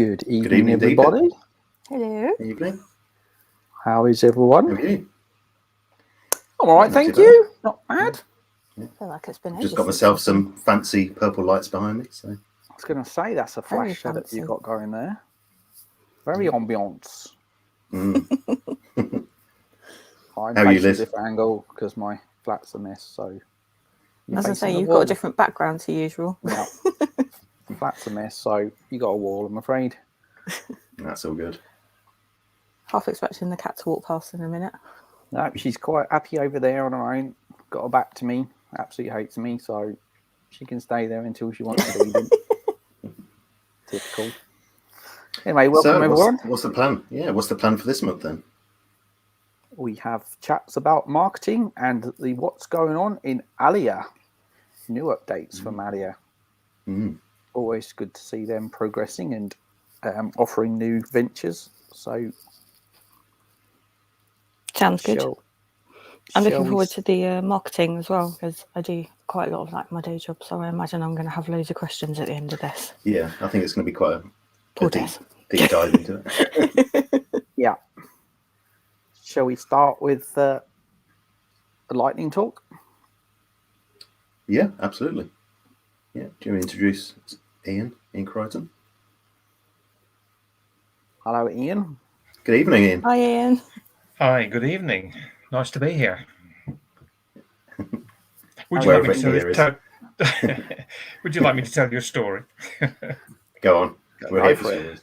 Good evening, everybody. Hello. Evening. How is everyone? How are you? I'm all right, Not thank too you. Not bad. I feel like it's been Just ages got since myself I've been- some fancy purple lights behind me. So I was going to say that's a Very flash setup fancy. you've got going there. Very ambiance. mm. I'm How are you, facing a Liz? different angle because my flat's a mess. So I was going to say, facing the you've got wall. a different background to usual. Yeah. Flat's a mess, so you got a wall, I'm afraid. That's all good. Half expecting the cat to walk past in a minute. No, she's quite happy over there on her own. Got her back to me. Absolutely hates me, so she can stay there until she wants to leave. Typical. Anyway, welcome everyone. What's the plan? Yeah, what's the plan for this month then? We have chats about marketing and the what's going on in Alia. New updates from Alia. Always good to see them progressing and offering new ventures. So sounds good. I'm looking forward to the marketing as well, because I do quite a lot of like my day job. So I imagine I'm going to have loads of questions at the end of this. Yeah, I think it's going to be quite Poor a deep dive into it. Yeah. Shall we start with the lightning talk? Yeah, absolutely. Yeah. Do you want to introduce Ian Crichton? Hello, Ian. Good evening, Ian. Hi, Ian. Hi, good evening. Nice to be here. Would you like me to tell you a story? Go on. We're here for stories.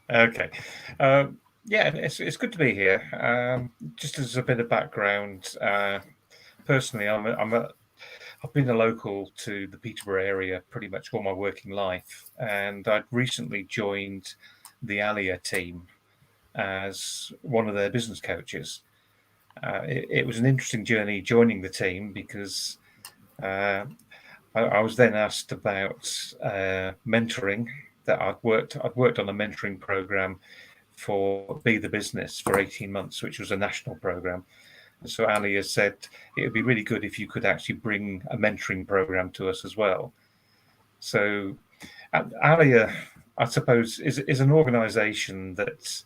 Okay. Yeah, it's good to be here. Just as a bit of background, personally, I've been a local to the Peterborough area pretty much all my working life, and I'd recently joined the Alia team as one of their business coaches. It was an interesting journey joining the team because I was then asked about mentoring. That I'd worked on a mentoring program for Be the Business for 18 months, which was a national program. So Ali has said it would be really good if you could actually bring a mentoring program to us as well. So Alia, I suppose, is an organization that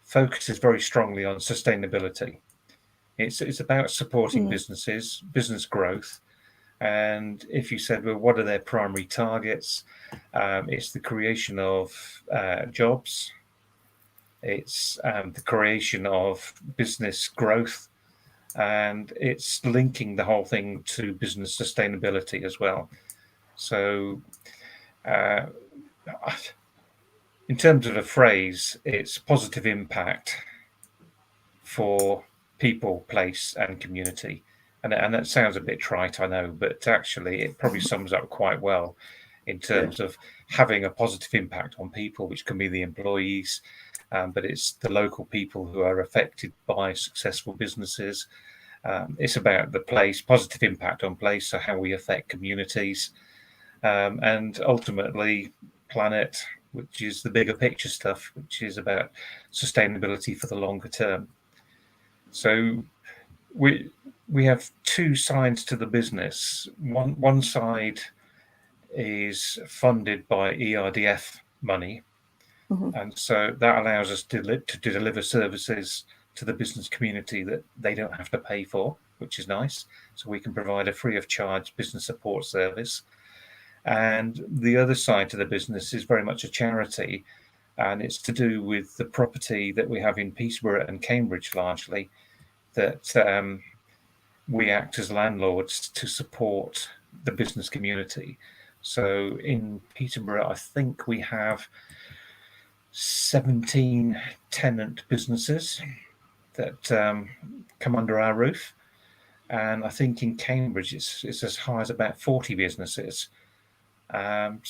focuses very strongly on sustainability. It's about supporting businesses, business growth. And if you said, well, what are their primary targets? It's the creation of jobs. It's the creation of business growth. And it's linking the whole thing to business sustainability as well. So in terms of a phrase, it's positive impact for people, place, and community. And that sounds a bit trite, I know, but actually it probably sums up quite well in terms of having a positive impact on people, which can be the employees, but it's the local people who are affected by successful businesses. It's about the place, positive impact on place, so how we affect communities, and ultimately planet, which is the bigger picture stuff, which is about sustainability for the longer term. So we have two sides to the business. One side is funded by ERDF money, and so that allows us to deliver services to the business community that they don't have to pay for, which is nice. So we can provide a free of charge business support service. And the other side to the business is very much a charity, and it's to do with the property that we have in Peterborough and Cambridge largely, that we act as landlords to support the business community. So in Peterborough, I think we have 17 tenant businesses that come under our roof. And I think in Cambridge, it's as high as about 40 businesses. And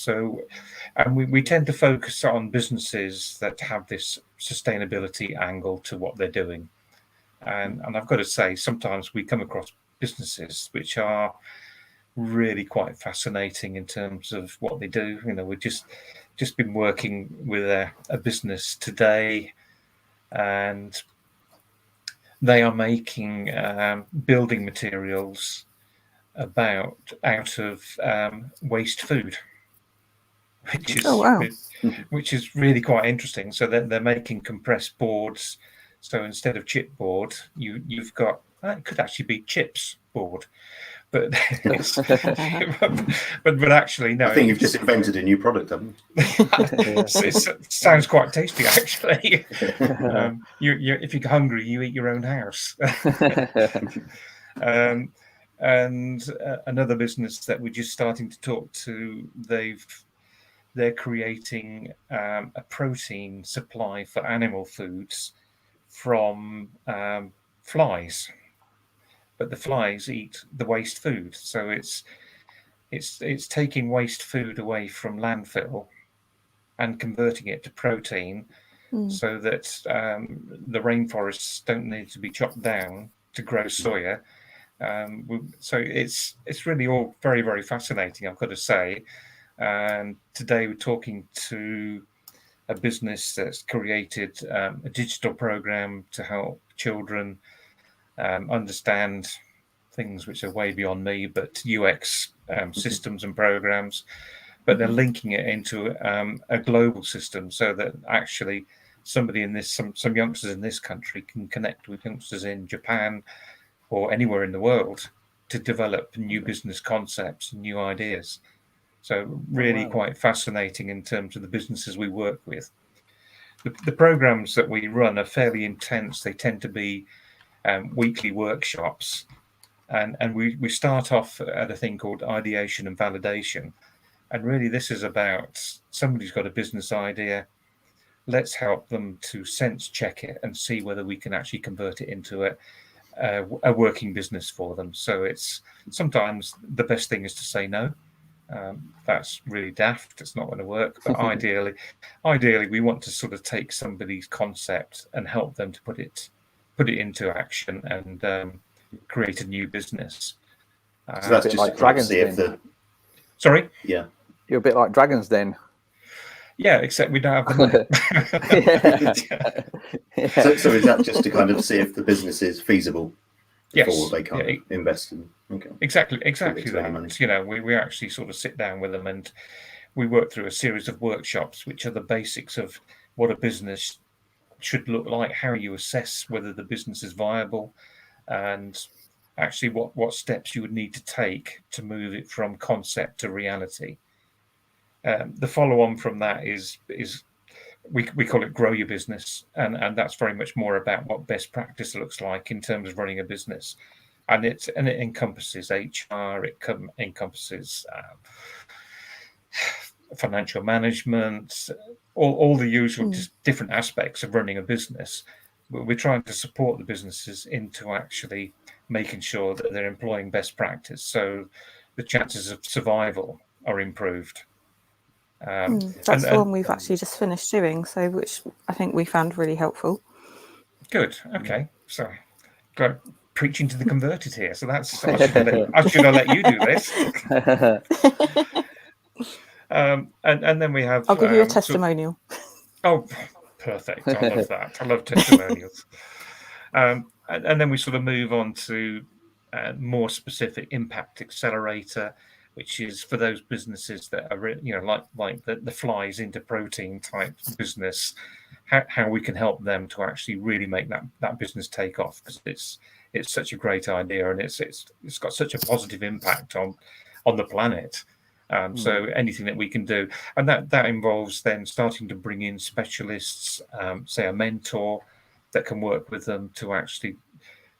we tend to focus on businesses that have this sustainability angle to what they're doing. And I've got to say, sometimes we come across businesses which are really quite fascinating in terms of what they do. You know, we've just been working with a business today, and they are making building materials out of waste food. which is Oh, wow. which is really quite interesting. So they're making compressed boards. So instead of chipboard, you've got it could actually be chips board, but but actually no. I think you've just invented a new product, haven't you? It sounds quite tasty, actually. You if you're hungry, you eat your own house. And another business that we're just starting to talk to, they're creating a protein supply for animal foods from flies, but the flies eat the waste food, so it's taking waste food away from landfill and converting it to protein, so that the rainforests don't need to be chopped down to grow soya. So it's really all very, very fascinating, I've got to say. And today we're talking to a business that's created a digital program to help children understand things which are way beyond me, but UX systems and programs. But they're linking it into a global system, so that actually somebody in this, some youngsters in this country can connect with youngsters in Japan or anywhere in the world to develop new business concepts and new ideas. So really quite fascinating in terms of the businesses we work with. The programs that we run are fairly intense. They tend to be weekly workshops, and we start off at a thing called ideation and validation. And really this is about somebody's got a business idea. Let's help them to sense check it and see whether we can actually convert it into a working business for them. So it's sometimes the best thing is to say no. That's really daft. It's not going to work. But ideally, we want to sort of take somebody's concept and help them to put it into action and create a new business. So that's just like Dragon's Den. Sorry? Yeah. You're a bit like Dragon's Den. Yeah, except we don't have the money. So is that just to kind of see if the business is feasible before they can't invest in? Okay. Exactly that. You know, we actually sort of sit down with them and we work through a series of workshops, which are the basics of what a business should look like, how you assess whether the business is viable, and actually what steps you would need to take to move it from concept to reality. The follow-on from that is we call it grow your business, and that's very much more about what best practice looks like in terms of running a business, and it encompasses HR, it encompasses financial management, all the usual different aspects of running a business. We're trying to support the businesses into actually making sure that they're employing best practice, so the chances of survival are improved. That's the one we've actually just finished doing, so which I think we found really helpful. Good. Okay. So, preaching to the converted here. So that's I should have let you do this. And then we have. I'll give you a testimonial. Perfect. I love that. I love testimonials. And then we sort of move on to more specific impact accelerator, which is for those businesses that are, like the flies into protein type business, how we can help them to actually really make that business take off, because it's such a great idea and it's got such a positive impact on the planet. So anything that we can do, and that involves then starting to bring in specialists, say a mentor that can work with them to actually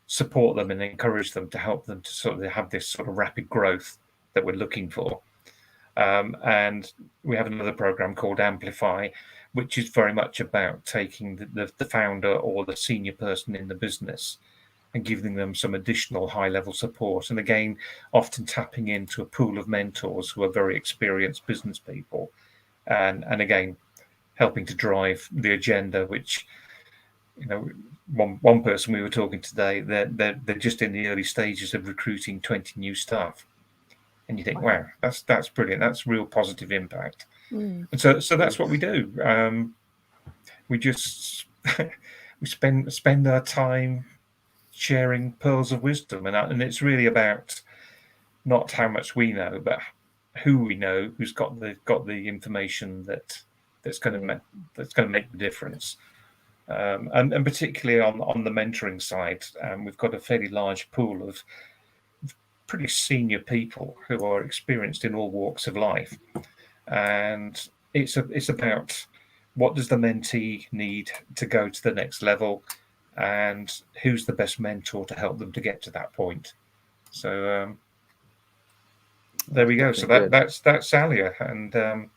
support them and encourage them to help them to sort of have this sort of rapid growth that we're looking for. And we have another program called Amplify, which is very much about taking the founder or the senior person in the business and giving them some additional high-level support. And again, often tapping into a pool of mentors who are very experienced business people, and again, helping to drive the agenda, which, one person we were talking today, they're just in the early stages of recruiting 20 new staff. And you think, wow, that's brilliant. That's real positive impact. And so that's what we do. We just we spend our time sharing pearls of wisdom, and it's really about not how much we know, but who we know who's got the information that's going to make the difference. And particularly on the mentoring side, we've got a fairly large pool of pretty senior people who are experienced in all walks of life, and it's about what does the mentee need to go to the next level, and who's the best mentor to help them to get to that point. So there we go. So that's Alia, and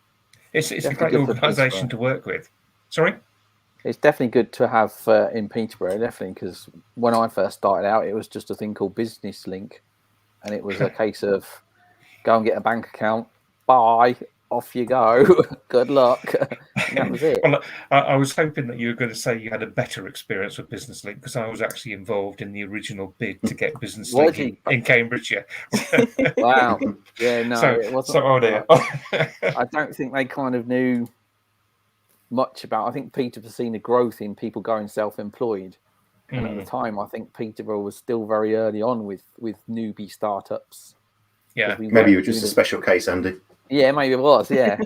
it's a great organisation to work with. Sorry. It's definitely good to have in Peterborough, definitely, because when I first started out, it was just a thing called Business Link, and it was a case of go and get a bank account, bye, off you go, good luck. And that was it. Well, I was hoping that you were going to say you had a better experience with Business Link, because I was actually involved in the original bid to get Business Link in Cambridgeshire. Wow. Yeah, no, it wasn't. So, oh dear. I don't think they kind of knew much about. I think Peterborough's seen a growth in people going self-employed, and at the time I think Peterborough was still very early on with newbie startups. Yeah, maybe you were just a special case, Andy. Yeah, maybe it was. Yeah,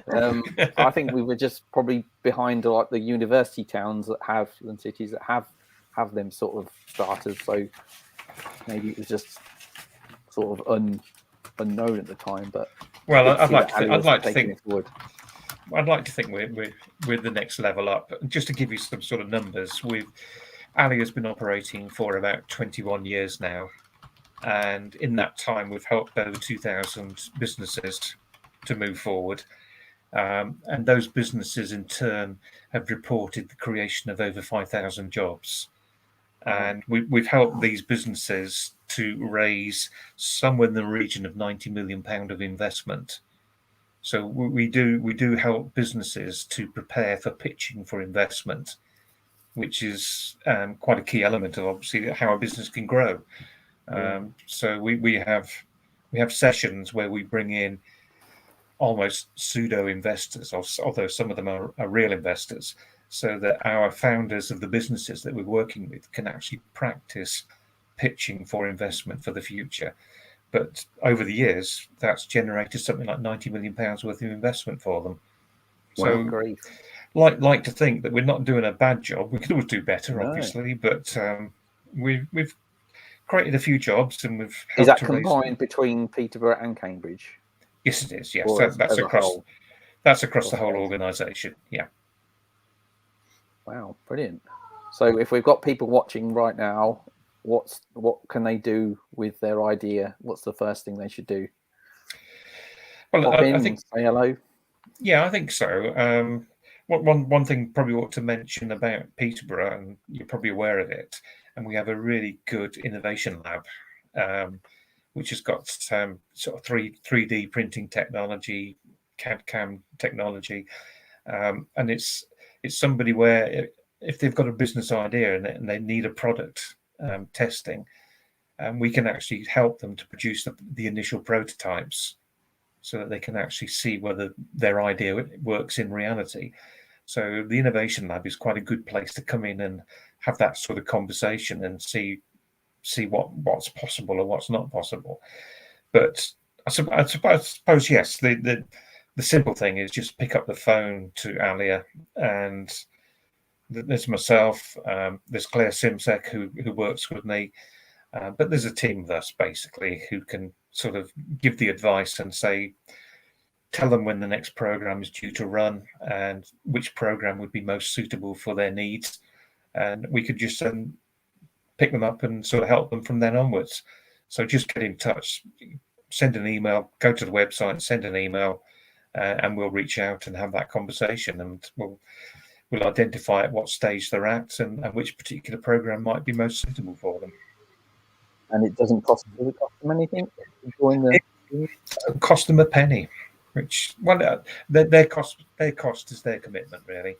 I think we were just probably behind like the university towns that have and cities that have them sort of starters. So maybe it was just sort of unknown at the time. But well, I'd like to think we're the next level up. Just to give you some sort of numbers, Ali has been operating for about 21 years now, and in that time we've helped over 2,000 businesses to move forward, and those businesses in turn have reported the creation of over 5,000 jobs, and we've helped these businesses to raise somewhere in the region of £90 million of investment. So we do help businesses to prepare for pitching for investment, which is quite a key element of obviously how a business can grow. So we have sessions where we bring in almost pseudo investors, although some of them are real investors, so that our founders of the businesses that we're working with can actually practice pitching for investment for the future. But over the years, that's generated something like £90 million worth of investment for them. So, like to think that we're not doing a bad job. We could always do better, obviously, but we've created a few jobs, and we've. Is that combined between Peterborough and Cambridge? Yes, it is. Yes, that's across. That's across the whole organisation. Yeah. Wow, brilliant. So, if we've got people watching right now, what can they do with their idea? What's the first thing they should do? Well, I think say hello. Yeah, I think so. One thing probably ought to mention about Peterborough, and you're probably aware of it, and we have a really good innovation lab, which has got sort of 3D printing technology, CAD/CAM technology, and it's somebody where if they've got a business idea and they need a product testing, we can actually help them to produce the initial prototypes, so that they can actually see whether their idea works in reality. So the Innovation Lab is quite a good place to come in and have that sort of conversation and see what's possible or what's not possible. But I suppose yes, the simple thing is just pick up the phone to Alia, and there's myself, there's Claire Simsek who works with me, but there's a team of us basically who can sort of give the advice and tell them when the next program is due to run and which program would be most suitable for their needs, and we could just pick them up and sort of help them from then onwards. So just get in touch, send an email, go to the website, send an email, and we'll reach out and have that conversation, and we'll identify at what stage they're at and which particular program might be most suitable for them. And it doesn't cost them anything to join the. It cost them a penny, which their cost is their commitment really,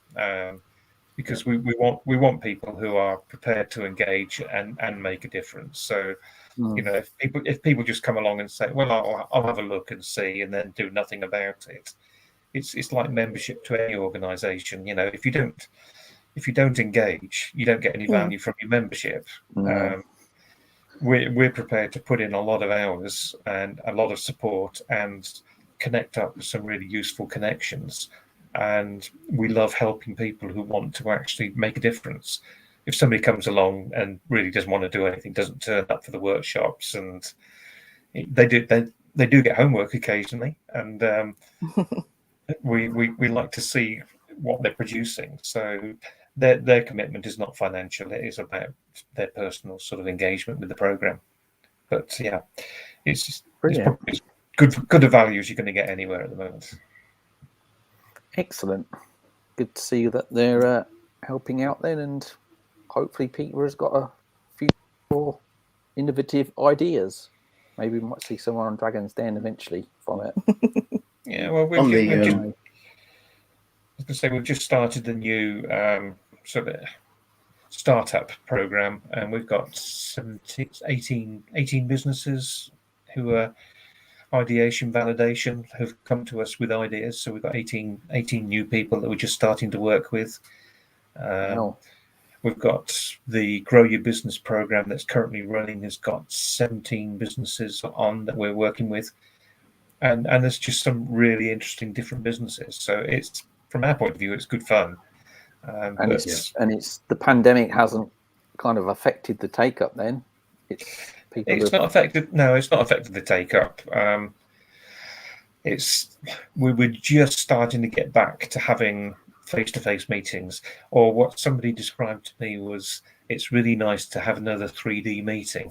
because we want people who are prepared to engage and make a difference. So if people just come along and say, well, I'll have a look and see, and then do nothing about it, it's like membership to any organisation. If you don't engage, you don't get any value from your membership. We're prepared to put in a lot of hours and a lot of support and connect up with some really useful connections. And we love helping people who want to actually make a difference. If somebody comes along and really doesn't want to do anything, doesn't turn up for the workshops, and they do get homework occasionally, and we like to see what they're producing. So their commitment is not financial; it is about their personal sort of engagement with the program. But yeah, it's probably good a value as you're going to get anywhere at the moment. Excellent. Good to see that they're helping out then, and hopefully Peter has got a few more innovative ideas. Maybe we might see someone on Dragon's Den eventually from it. Yeah, well, we've just started the new sort of startup program, and we've got 18 businesses who are ideation validation who've come to us with ideas. So we've got 18 new people that we're just starting to work with. Wow. We've got the Grow Your Business program that's currently running, has got 17 businesses on that we're working with. And there's just some really interesting different businesses. So it's, from our point of view, it's good fun. And it's the pandemic hasn't kind of affected the take up then. It's not affected. No, it's not affected the take up. We were just starting to get back to having face-to-face meetings, or what somebody described to me was, it's really nice to have another 3D meeting.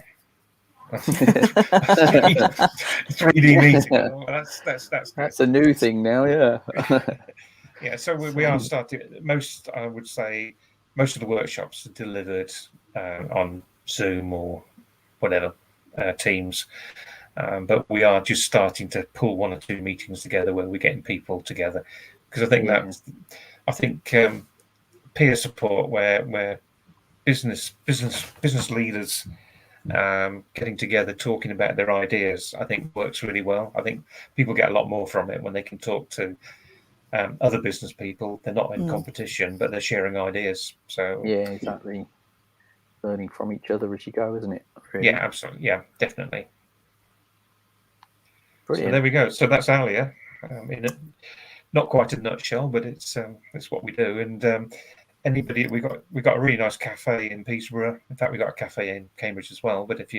3D meeting. Oh, that's a new thing now, yeah. Yeah, so we are starting. I would say most of the workshops are delivered on Zoom or whatever, Teams, but we are just starting to pull 1 or 2 meetings together where we're getting people together, because I think peer support where business leaders getting together, talking about their ideas, I think works really well. I think people get a lot more from it when they can talk to other business people. They're not in competition, but they're sharing ideas. So yeah, exactly. Learning from each other as you go, isn't it? Really? Yeah, absolutely. Yeah, definitely. Brilliant. So there we go. So that's Alia, not quite a nutshell, but it's what we do. And anybody, we got a really nice cafe in Peterborough. In fact, we got a cafe in Cambridge as well. But if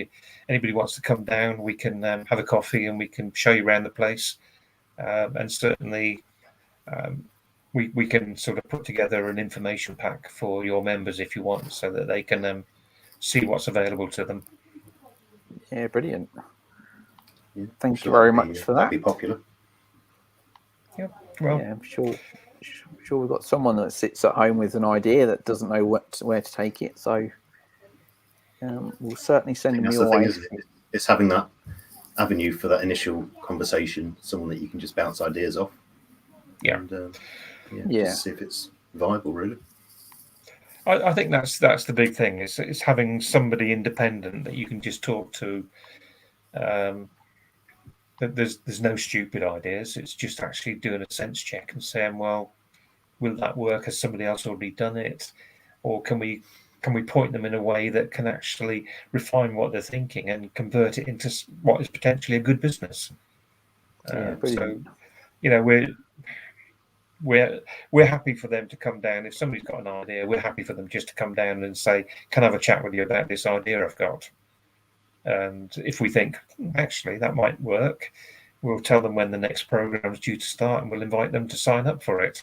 anybody wants to come down, we can have a coffee and we can show you around the place. And certainly, we can sort of put together an information pack for your members if you want, so that they can see what's available to them. Yeah, brilliant. Yeah, Thank you very much for that. That'd be popular. Yeah, well, yeah, I'm sure we've got someone that sits at home with an idea that doesn't know where to take it. So we'll certainly send them your way. It's having that avenue for that initial conversation, someone that you can just bounce ideas off. Yeah, and, just see if it's viable, really. I think that's the big thing. Is having somebody independent that you can just talk to. There's no stupid ideas. It's just actually doing a sense check and saying, well, will that work? Has somebody else already done it, or can we point them in a way that can actually refine what they're thinking and convert it into what is potentially a good business? So, we're happy for them to come down. If somebody's got an idea, we're happy for them just to come down and say, can I have a chat with you about this idea I've got? And if we think, actually, that might work, we'll tell them when the next program is due to start and we'll invite them to sign up for it.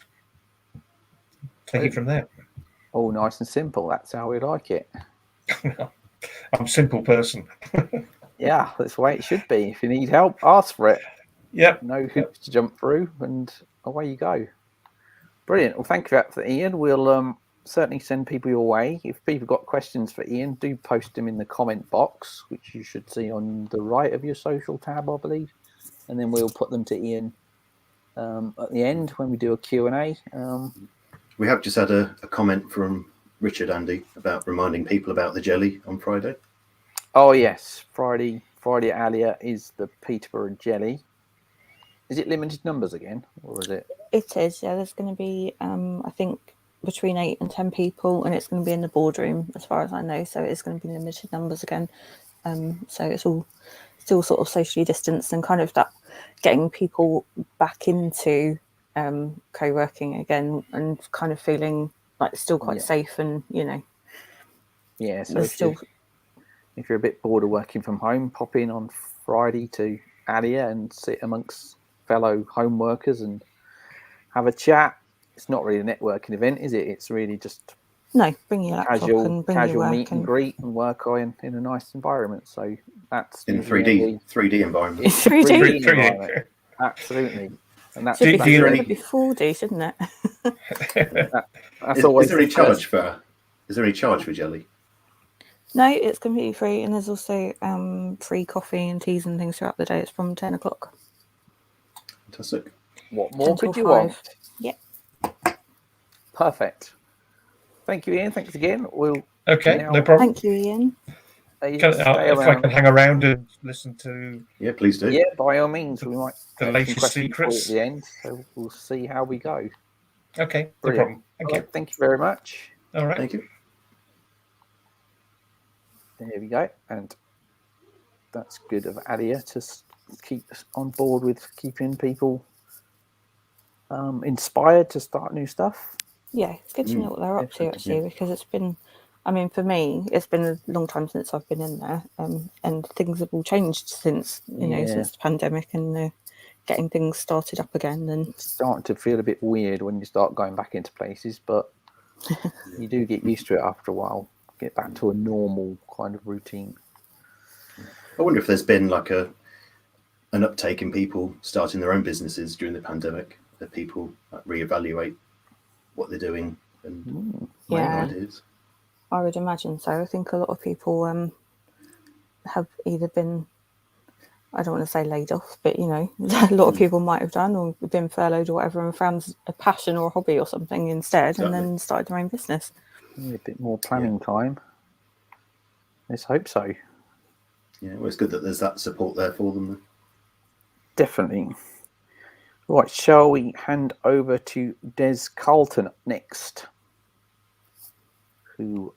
Take it from there. All nice and simple. That's how we like it. I'm a simple person. Yeah, that's the way it should be. If you need help, ask for it. Yep. No hoops to jump through, and away you go. Brilliant. Well, thank you for Ian. We'll certainly send people your way. If people got questions for Ian, do post them in the comment box, which you should see on the right of your social tab, I believe. And then we'll put them to Ian at the end when we do a Q&A. We have just had a comment from Richard Andy about reminding people about the jelly on Friday. Oh, yes. Friday at Alia is the Peterborough jelly. Is it limited numbers again, or is it? It is, yeah. There's going to be, I think, between 8 and 10 people, and it's going to be in the boardroom, as far as I know. So it's going to be limited numbers again. So it's all still sort of socially distanced, and kind of that getting people back into co-working again and kind of feeling like still quite safe, and Yeah, so if you're a bit bored of working from home, pop in on Friday to Alia and sit amongst fellow home workers and have a chat. It's not really a networking event, is it? It's really just bring your laptop and bring your work meet and greet and work in a nice environment. So that's in 3D environment. 3D environment. Absolutely. And that's should be 4D, shouldn't it? Is there any charge for Jelly? No, it's completely free, and there's also free coffee and teas and things throughout the day. It's from 10 o'clock. Fantastic. What more could you want? Yeah. Perfect. Thank you, Ian. Thanks again. No problem. Thank you, Ian. If I can hang around and listen to... Yeah, please do. Yeah, by all means. We might the latest secrets at the end, so we'll see how we go. Okay, Brilliant. No problem. Thank you. Thank you very much. All right. Thank you. There we go. And that's good of Alia to keep us on board with keeping people inspired to start new stuff. Yeah, it's good to know what they're up to, actually, because it's been, for me, it's been a long time since I've been in there, and things have all changed since, since the pandemic and getting things started up again. And it's starting to feel a bit weird when you start going back into places, but you do get used to it after a while, get back to a normal kind of routine. I wonder if there's been like an uptake in people starting their own businesses during the pandemic, that people reevaluate what they're doing and make ideas. I would imagine so. I think a lot of people have either been, I don't want to say laid off, but a lot of people might have done, or been furloughed or whatever, and found a passion or a hobby or something instead, and then started their own business. A bit more planning time. Let's hope so. Yeah, well, it's good that there's that support there for them. Definitely. Right, shall we hand over to Des Calton up next, who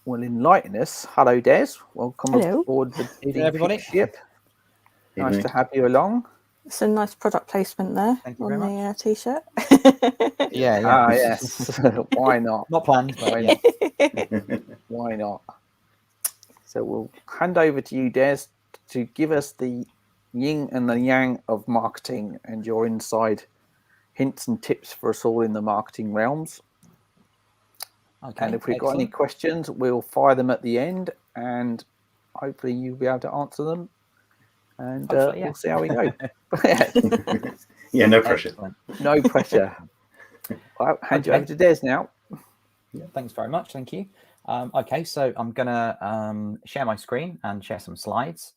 will enlighten us. Hello, Des. Welcome aboard the DPiP ship. Nice to have you along. It's a nice product placement there on the t-shirt. Yes. Why not? Not planned, but Why not? So we'll hand over to you, Des, to give us the yin and the yang of marketing and your inside hints and tips for us all in the marketing realms. Okay, and if we've got any questions, we'll fire them at the end, and hopefully you'll be able to answer them. And we'll see how we go. Yeah, no pressure. Excellent. No pressure. I'll hand you over to Des now. Yeah, thanks very much. Thank you. Okay, so I'm going to share my screen and share some slides.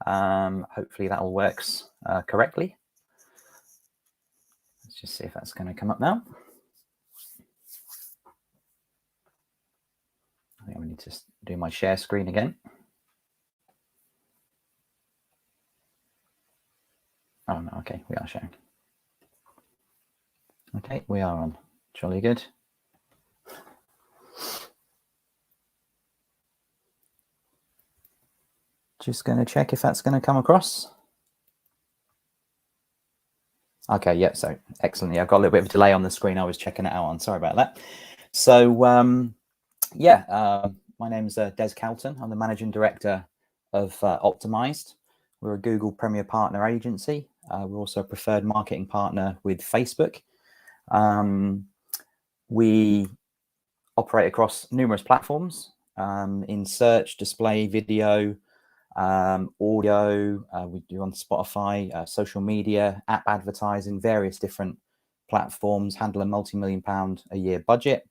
Hopefully that all works correctly. Let's just see if that's going to come up now. I think we need to do my share screen again. Oh, no, okay, we are sharing. Okay, we are on. Jolly good. Just going to check if that's going to come across. Okay, yeah, so excellent. Yeah, I've got a little bit of a delay on the screen. I was checking it out on. Sorry about that. So, my name is Des Calton. I'm the Managing Director of Optimized. We're a Google Premier Partner agency. We're also a preferred marketing partner with Facebook. We operate across numerous platforms in search, display, video, audio. We do on Spotify, social media, app advertising, various different platforms, handle a multi-million-pound a year budget.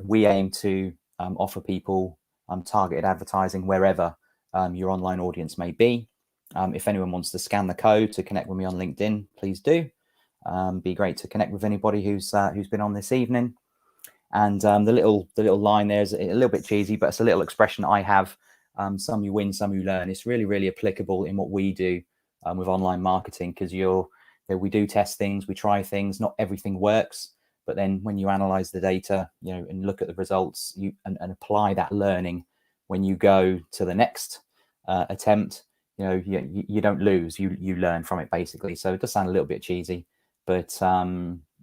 We aim to offer people targeted advertising wherever your online audience may be. If anyone wants to scan the code to connect with me on LinkedIn, please do. Be great to connect with anybody who's been on this evening. And the little line there is a little bit cheesy, but it's a little expression I have. Some you win, some you learn. It's really, really applicable in what we do with online marketing, because we do test things, we try things. Not everything works, but then when you analyze the data, and look at the results, and apply that learning when you go to the next attempt, you don't lose, you learn from it, basically. So it does sound a little bit cheesy, but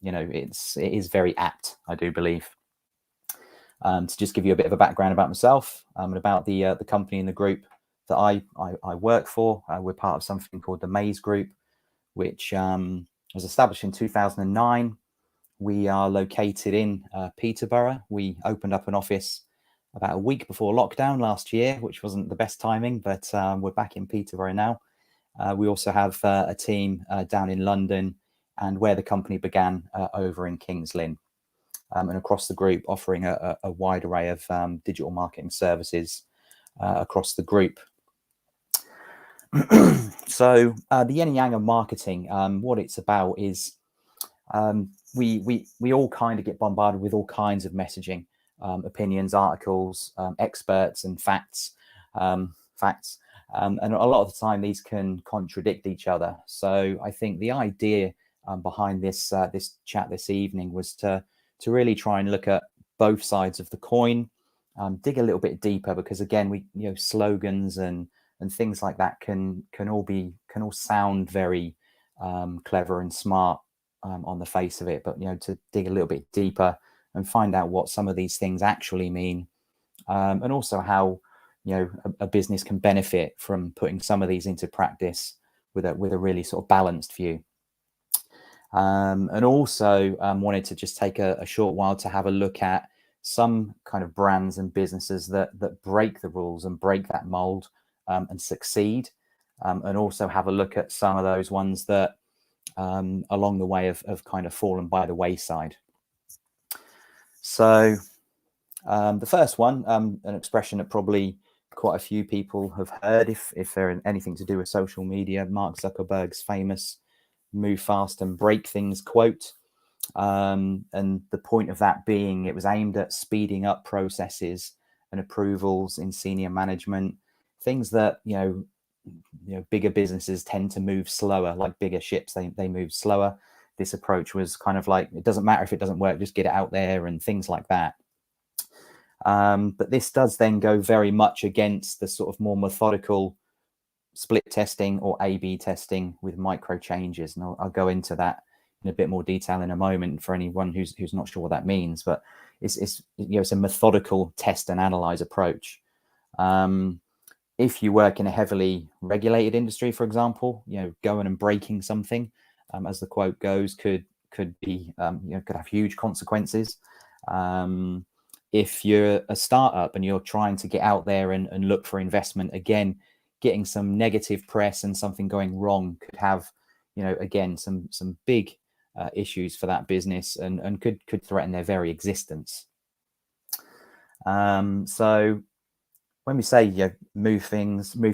it is very apt, I do believe. To just give you a bit of a background about myself and about the company and the group that I work for, we're part of something called the Maze Group, which was established in 2009. We are located in Peterborough. We opened up an office about a week before lockdown last year, which wasn't the best timing, but we're back in Peterborough now. We also have a team down in London, and where the company began over in Kings Lynn. And across the group, offering a wide array of digital marketing services across the group. So the yin and yang of marketing, what it's about is we all kind of get bombarded with all kinds of messaging, opinions, articles, experts, and facts. And a lot of the time, these can contradict each other. So I think the idea behind this chat this evening was to really try and look at both sides of the coin, dig a little bit deeper, because again, slogans and things like that can all sound very clever and smart on the face of it, but to dig a little bit deeper and find out what some of these things actually mean, and also how a business can benefit from putting some of these into practice with a really sort of balanced view. And also wanted to just take a short while to have a look at some kind of brands and businesses that break the rules and break that mold and succeed, and also have a look at some of those ones that along the way have kind of fallen by the wayside. So the first one, an expression that probably quite a few people have heard if they're in anything to do with social media, Mark Zuckerberg's famous "move fast and break things" quote. And the point of that being, it was aimed at speeding up processes and approvals in senior management, things that bigger businesses tend to move slower, like bigger ships, they move slower. This approach was kind of like, it doesn't matter if it doesn't work, just get it out there and things like that. But this does then go very much against the sort of more methodical split testing or A/B testing with micro changes, and I'll go into that in a bit more detail in a moment for anyone who's not sure what that means. But it's a methodical test and analyze approach. If you work in a heavily regulated industry, for example, going and breaking something, as the quote goes, could be could have huge consequences. If you're a startup and you're trying to get out there and look for investment, again, getting some negative press and something going wrong could have, again, some big issues for that business and could threaten their very existence. So when we say move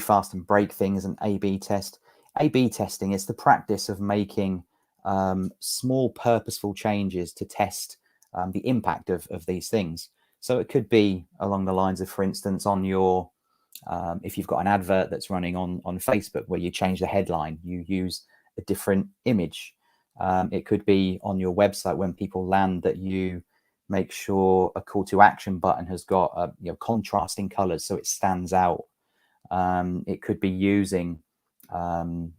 fast and break things and A/B test, A/B testing is the practice of making small purposeful changes to test the impact of these things. So it could be along the lines of, for instance, on your if you've got an advert that's running on Facebook where you change the headline, you use a different image. It could be on your website when people land that you make sure a call to action button has got contrasting colors so it stands out. It could be using an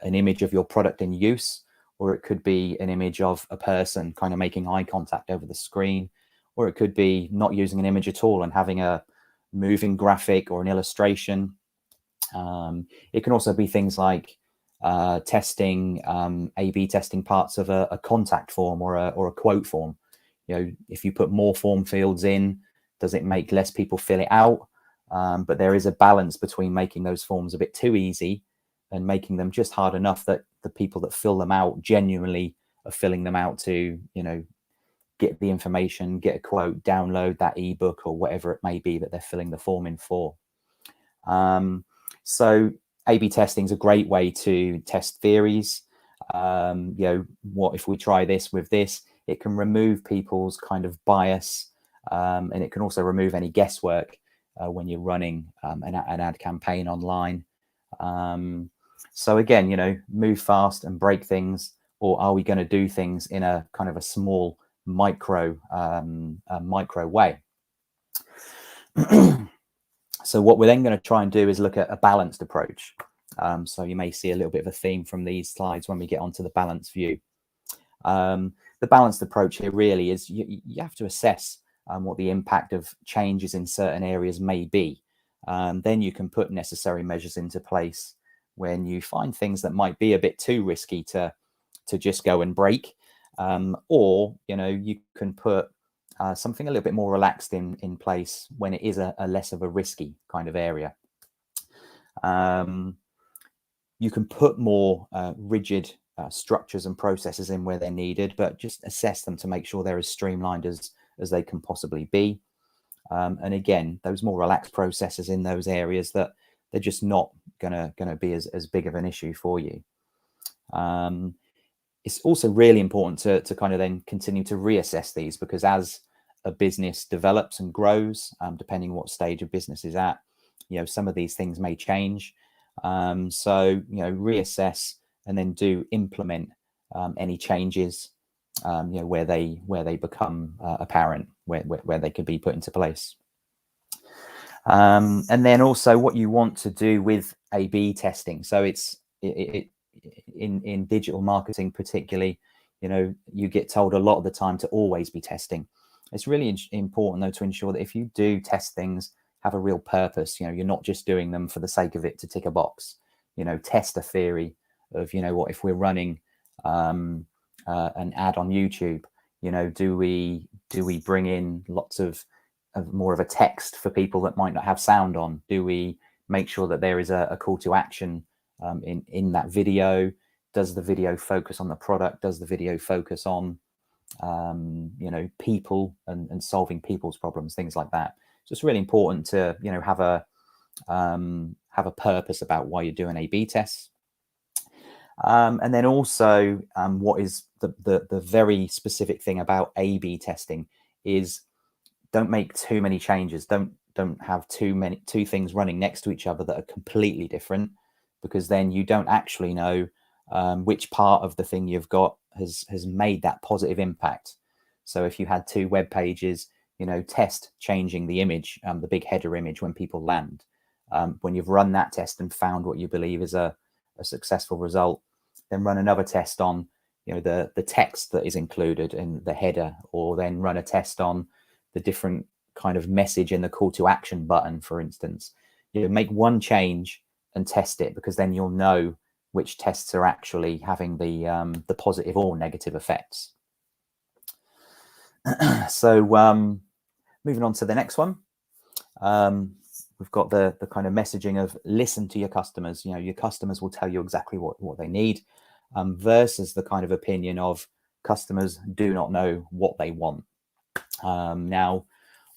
image of your product in use, or it could be an image of a person kind of making eye contact over the screen, or it could be not using an image at all and having a moving graphic or an illustration. It can also be things like testing, A/B testing parts of a contact form or a quote form. If you put more form fields in, does it make less people fill it out? But there is a balance between making those forms a bit too easy and making them just hard enough that the people that fill them out genuinely are filling them out to, get the information, get a quote, download that ebook or whatever it may be that they're filling the form in for. So A/B testing is a great way to test theories. What if we try this with this? It can remove people's kind of bias, and it can also remove any guesswork when you're running an ad campaign online. So again, move fast and break things, or are we going to do things in a kind of a small micro way? So what we're then going to try and do is look at a balanced approach. So you may see a little bit of a theme from these slides when we get onto the balanced view. The balanced approach here really is you have to assess what the impact of changes in certain areas may be. Then you can put necessary measures into place when you find things that might be a bit too risky to just go and break, or you can put something a little bit more relaxed in place when it is a less of a risky kind of area. You can put more rigid structures and processes in where they're needed, but just assess them to make sure they're as streamlined as they can possibly be. And again, those more relaxed processes in those areas that they're just not gonna be as big of an issue for you. It's also really important to kind of then continue to reassess these, because as a business develops and grows, depending what stage a business is at, some of these things may change. So reassess and then do implement any changes where they become apparent, where they could be put into place. And then also what you want to do with A/B testing. So it's in digital marketing particularly, you get told a lot of the time to always be testing. It's really important though to ensure that if you do test things, have a real purpose. You're not just doing them for the sake of it to tick a box. Test a theory of what if we're running an ad on YouTube, do we bring in lots of more of a text for people that might not have sound on? Do we make sure that there is a call to action in that video? Does the video focus on the product? Does the video focus on people and solving people's problems, things like that? So it's really important to have a purpose about why you're doing A/B tests. And then also what is the very specific thing about A/B testing is don't make too many changes. Don't have two things running next to each other that are completely different, because then you don't actually know which part of the thing you've got has made that positive impact. So if you had two web pages, test changing the image, the big header image when people land. When you've run that test and found what you believe is a successful result, then run another test on the text that is included in the header, or then run a test on the different kind of message in the call to action button, for instance. Make one change and test it, because then you'll know which tests are actually having the positive or negative effects. So moving on to the next one, we've got the kind of messaging of listen to your customers. Your customers will tell you exactly what they need, versus the kind of opinion of customers do not know what they want. Now,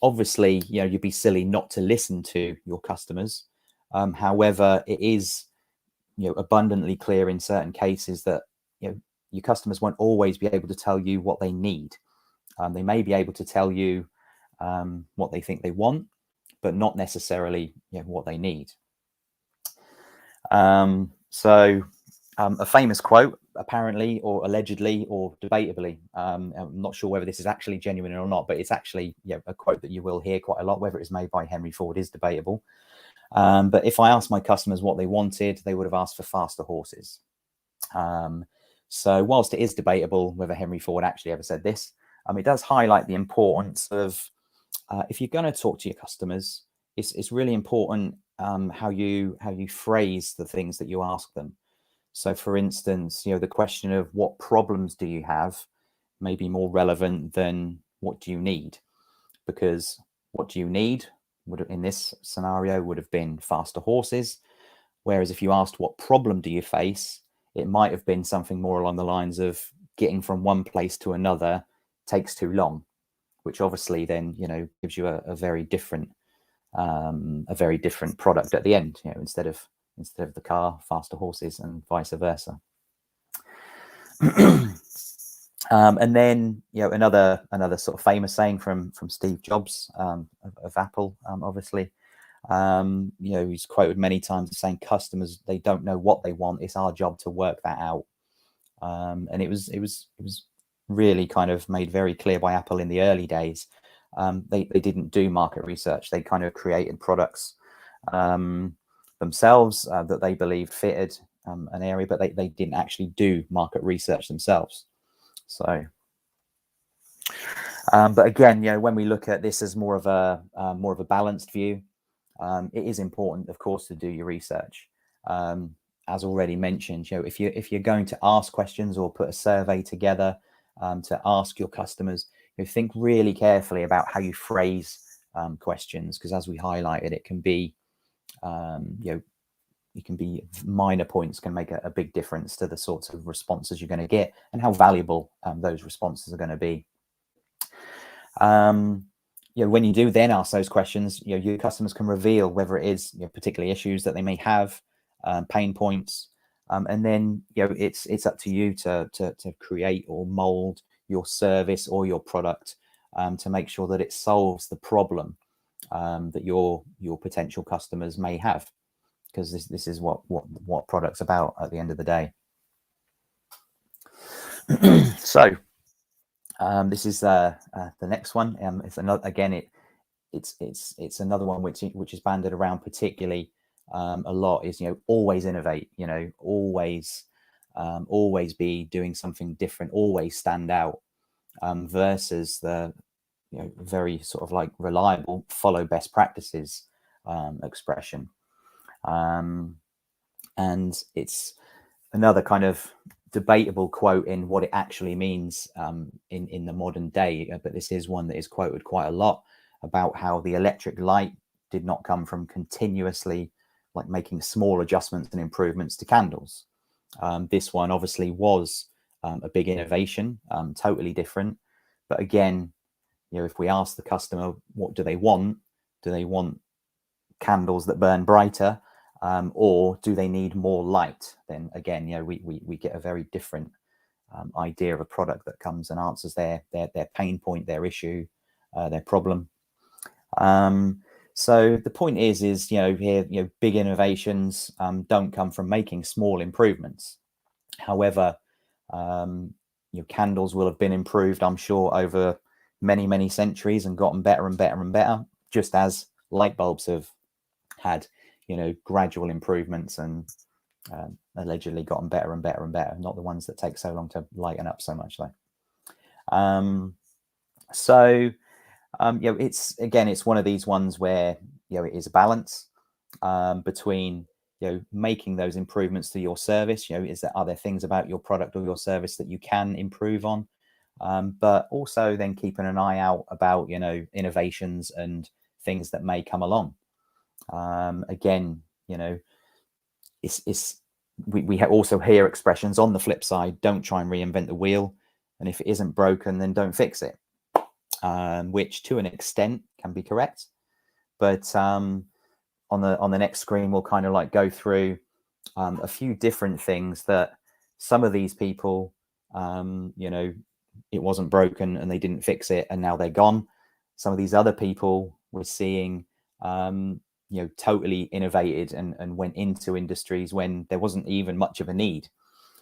obviously, you'd be silly not to listen to your customers. However, it is abundantly clear in certain cases that your customers won't always be able to tell you what they need. They may be able to tell you what they think they want, but not necessarily what they need. So a famous quote, apparently, or allegedly, or debatably, I'm not sure whether this is actually genuine or not, but it's actually a quote that you will hear quite a lot. Whether it's made by Henry Ford is debatable. But if I asked my customers what they wanted, they would have asked for faster horses. So whilst it is debatable whether Henry Ford actually ever said this, it does highlight the importance of if you're going to talk to your customers, it's really important how you phrase the things that you ask them. So, for instance, the question of what problems do you have may be more relevant than what do you need, because what do you need in this scenario would have been faster horses, whereas if you asked what problem do you face, it might have been something more along the lines of getting from one place to another takes too long, which obviously then gives you a very different product at the end. Instead of the car, faster horses, and vice versa. And then another sort of famous saying from Steve Jobs of Apple, obviously. He's quoted many times as saying, customers, they don't know what they want, it's our job to work that out. And it was really kind of made very clear by Apple in the early days. They didn't do market research. They kind of created products themselves that they believed fitted an area, but they didn't actually do market research themselves. So, but again, when we look at this as more of a balanced view, it is important, of course, to do your research. As already mentioned, if you're going to ask questions or put a survey together to ask your customers, think really carefully about how you phrase questions, because as we highlighted, it can be it can be minor points can make a big difference to the sorts of responses you're going to get and how valuable those responses are going to be. When you do then ask those questions, your customers can reveal whether it is particularly issues that they may have, pain points, and then it's up to you to create or mold your service or your product to make sure that it solves the problem that your potential customers may have, because this is what product's about at the end of the day. So this is the next one. It's another, again, it's another one which is banded around particularly a lot, is always innovate, always be doing something different, always stand out, versus the very sort of like reliable follow best practices expression. And it's another kind of debatable quote in what it actually means in the modern day, but this is one that is quoted quite a lot, about how the electric light did not come from continuously like making small adjustments and improvements to candles. This one obviously was a big innovation, totally different. But again, if we ask the customer, what do they want? Do they want candles that burn brighter, or do they need more light? Then again, we get a very different idea of a product that comes and answers their pain point, their issue, their problem. So the point is here, big innovations don't come from making small improvements. However, candles will have been improved, I'm sure, over many centuries and gotten better and better and better, just as light bulbs have had gradual improvements and allegedly gotten better and better and better, not the ones that take so long to lighten up so much though. It's one of these ones where it is a balance between making those improvements to your service. Are there things about your product or your service that you can improve on, but also then keeping an eye out about innovations and things that may come along. We also hear expressions on the flip side: don't try and reinvent the wheel, and if it isn't broken, then don't fix it, which to an extent can be correct. But on the next screen, we'll kind of like go through a few different things that some of these people, it wasn't broken and they didn't fix it and now they're gone. Some of these other people we're seeing totally innovated and went into industries when there wasn't even much of a need.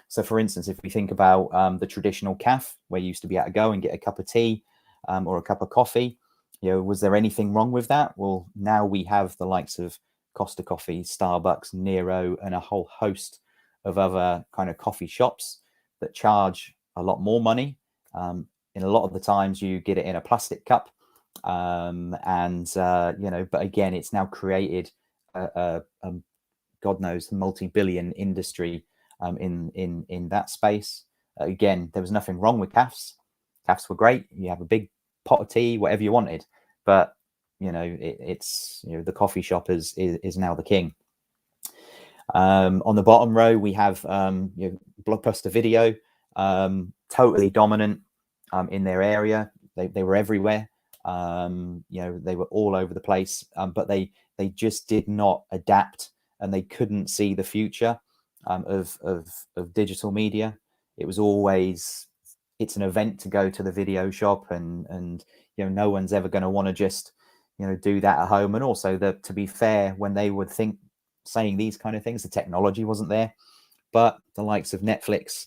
So for instance, if we think about the traditional cafe, where you used to be able to go and get a cup of tea or a cup of coffee, was there anything wrong with that? Well, now we have the likes of Costa Coffee, Starbucks, Nero, and a whole host of other kind of coffee shops that charge a lot more money. In a lot of the times you get it in a plastic cup. But again, it's now created a God knows multi-billion industry in that space. Again, there was nothing wrong with cafes. Cafes were great. You have a big pot of tea, whatever you wanted. But the coffee shop is now the king. On the bottom row, we have Blockbuster Video, totally dominant in their area. They were everywhere. They were all over the place, but they just did not adapt, and they couldn't see the future of digital media. It was always, it's an event to go to the video shop, and no one's ever going to want to just do that at home. And also, to be fair, when they would saying these kind of things, the technology wasn't there. But the likes of Netflix,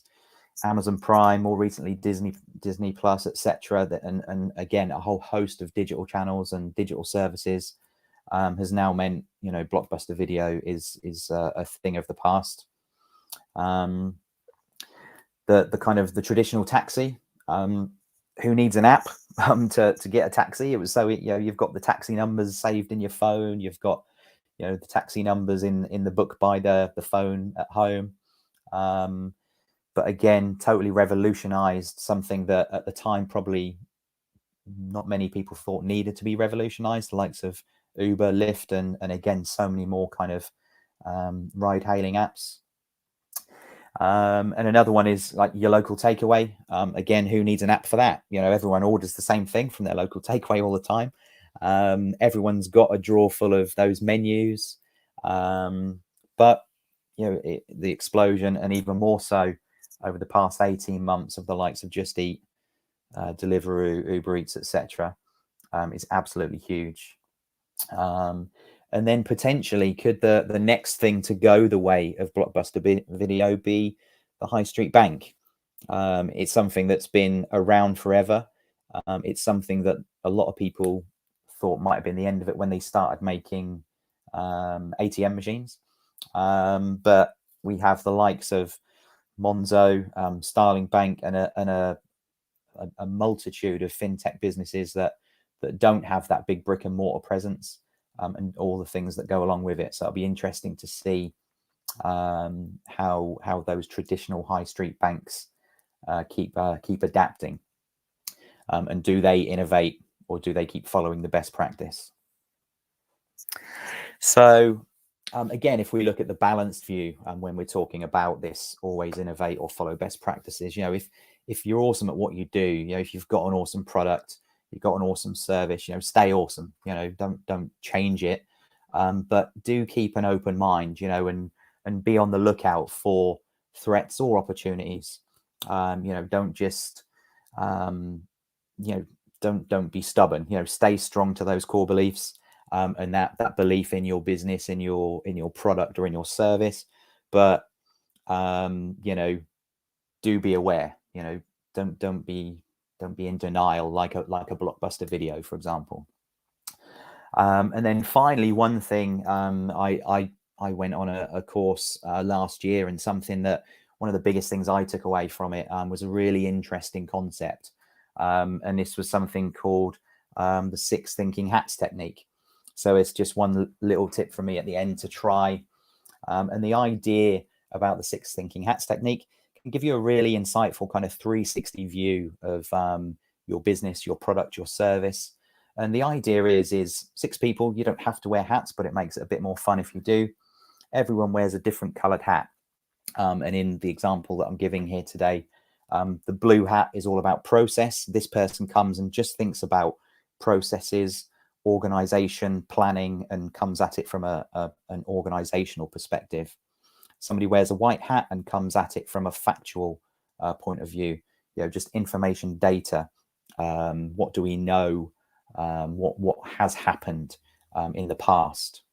Amazon Prime, more recently Disney Plus, etc., and again a whole host of digital channels and digital services has now meant, you know, Blockbuster Video is a thing of the past. The kind of the traditional taxi, who needs an app to get a taxi? It was so, you know, you've got the taxi numbers saved in your phone, you've got, you know, the taxi numbers in the book by the phone at home. But again, totally revolutionized something that at the time probably not many people thought needed to be revolutionized, the likes of Uber, Lyft, and again, so many more kind of ride hailing apps. And another one is like your local takeaway. Again, who needs an app for that? You know, everyone orders the same thing from their local takeaway all the time. Everyone's got a drawer full of those menus. But, you know, the explosion, and even more so over the past 18 months, of the likes of Just Eat, Deliveroo, Uber Eats, etc., is absolutely huge. And then potentially, could the next thing to go the way of Blockbuster Video be the high street bank? It's something that's been around forever. It's something that a lot of people thought might have been the end of it when they started making ATM machines. But we have the likes of Monzo, Starling Bank, and a multitude of fintech businesses that don't have that big brick and mortar presence, and all the things that go along with it. So it'll be interesting to see how those traditional high street banks keep adapting, and do they innovate, or do they keep following the best practice? So again, if we look at the balanced view, when we're talking about this, always innovate or follow best practices, you know, if you're awesome at what you do, you know, if you've got an awesome product, you've got an awesome service, you know, stay awesome, you know, don't change it, but do keep an open mind, you know, and be on the lookout for threats or opportunities. You know, don't just you know, don't be stubborn, you know, stay strong to those core beliefs, and that belief in your business, in your product or in your service. But you know, do be aware, you know, don't be in denial like a Blockbuster Video, for example. And then finally, one thing, I went on a course last year, and something that one of the biggest things I took away from it was a really interesting concept. And this was something called the 6 thinking hats technique. So it's just one little tip from me at the end to try. And the idea about the 6 thinking hats technique can give you a really insightful kind of 360 view of your business, your product, your service. And the idea is 6 people. You don't have to wear hats, but it makes it a bit more fun if you do. Everyone wears a different colored hat. And in the example that I'm giving here today, the blue hat is all about process. This person comes and just thinks about processes, organization, planning, and comes at it from an organizational perspective. Somebody wears a white hat and comes at it from a factual point of view, you know, just information, data. What do we know? What has happened in the past?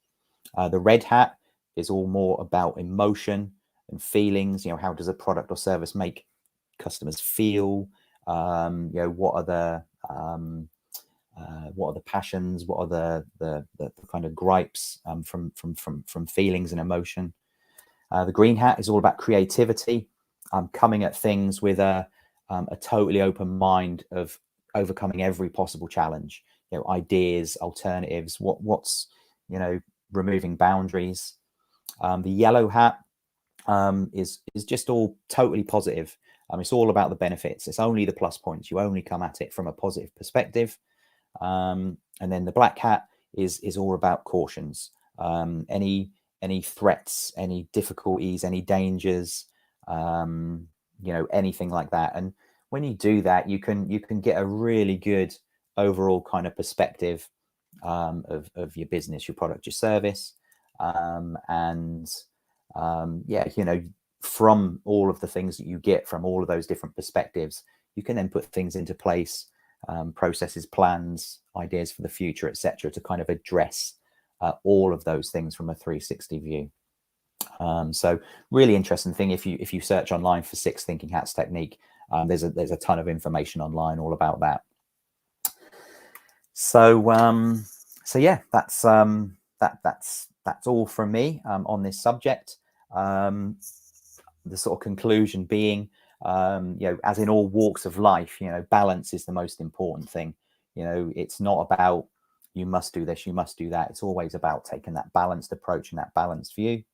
The red hat is all more about emotion and feelings. You know, how does a product or service make customers feel? You know, what are the passions? What are the kind of gripes from feelings and emotion? The green hat is all about creativity, coming at things with a totally open mind of overcoming every possible challenge. You know, ideas, alternatives. What's you know, removing boundaries. The yellow hat is just all totally positive. It's all about the benefits. It's only the plus points. You only come at it from a positive perspective. And then the black hat is all about cautions. Any threats, any difficulties, any dangers, you know, anything like that. And when you do that, you can get a really good overall kind of perspective of your business, your product, your service, and yeah, you know, from all of the things that you get from all of those different perspectives, you can then put things into place, processes, plans, ideas for the future, etc., to kind of address all of those things from a 360 view. So really interesting thing. If you search online for 6 thinking hats technique, there's a ton of information online all about that. So So yeah, that's all from me on this subject. The sort of conclusion being, as in all walks of life, balance is the most important thing. It's not about you must do this, you must do that. It's always about taking that balanced approach and that balanced view.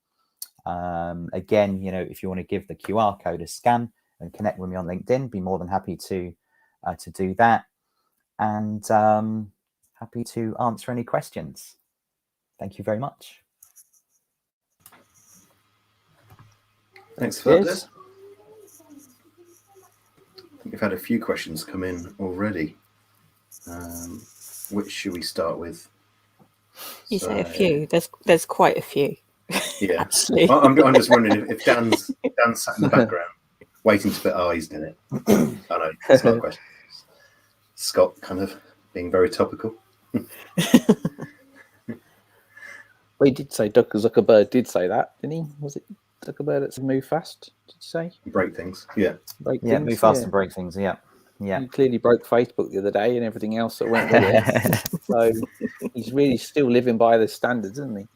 Again, if you want to give the QR code a scan and connect with me on LinkedIn, be more than happy to do that, and happy to answer any questions. Thank you very much. Thanks for that, Des. We've had a few questions come in already. Which should we start with? You say a few. There's quite a few. Yeah, actually. I'm just wondering if Dan's sat in the background waiting to put eyes in it. I know it's not a question. Scott kind of being very topical. Well, he did say Zuckerberg did say that, didn't he? Was it Zuckerberg that said move fast? Did you say break things? Yeah, move fast and break things. Yeah. He clearly broke Facebook the other day and everything else that went with it. So he's really still living by the standards, isn't he?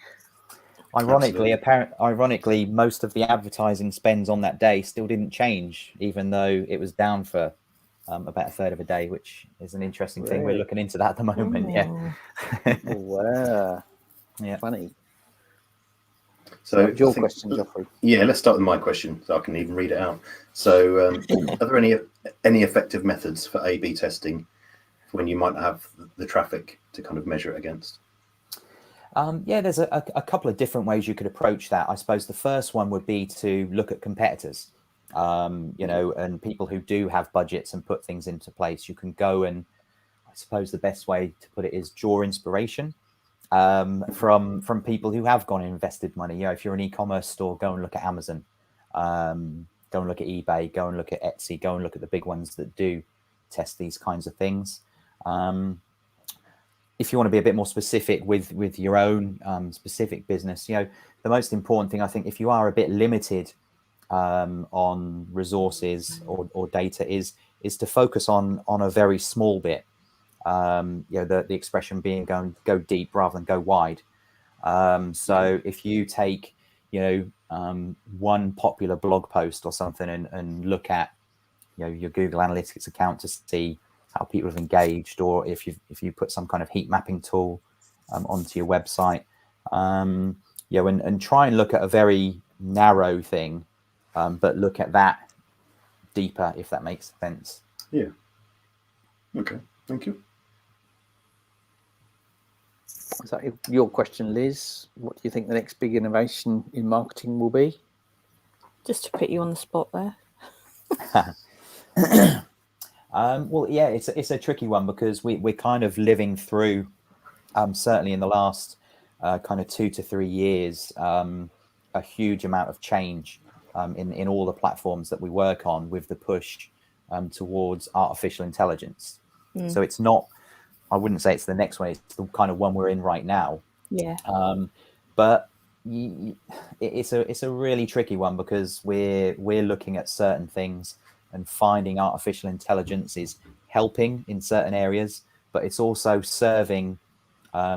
Ironically, most of the advertising spends on that day still didn't change, even though it was down for about a third of a day, which is an interesting thing. We're looking into that at the moment. Yeah. Wow. Yeah. Funny. So your question, Geoffrey. Yeah, let's start with my question, so I can even read it out. So, are there any effective methods for A/B testing when you might have the traffic to kind of measure it against? There's a couple of different ways you could approach that. I suppose the first one would be to look at competitors, and people who do have budgets and put things into place. You can go and, I suppose the best way to put it is draw inspiration from people who have gone and invested money. If you're an e-commerce store, go and look at Amazon, go and look at eBay, go and look at Etsy, go and look at the big ones that do test these kinds of things. If you want to be a bit more specific with your own specific business, the most important thing, I think, if you are a bit limited on resources or data, is to focus on a very small bit. The expression being go deep rather than go wide. So if you take one popular blog post or something and look at your Google Analytics account to see how people have engaged, or if you put some kind of heat mapping tool onto your website, and try and look at a very narrow thing, but look at that deeper, if that makes sense. Yeah. Okay. Thank you. Is that your question, Liz? What do you think the next big innovation in marketing will be? Just to put you on the spot there. Well, yeah, it's a tricky one, because we're kind of living through, certainly in the last kind of 2 to 3 years, a huge amount of change in all the platforms that we work on, with the push towards artificial intelligence. So it's not, I wouldn't say it's the next one, it's the kind of one we're in right now. Yeah. But it's a really tricky one, because we're looking at certain things and finding artificial intelligence is helping in certain areas, but it's also serving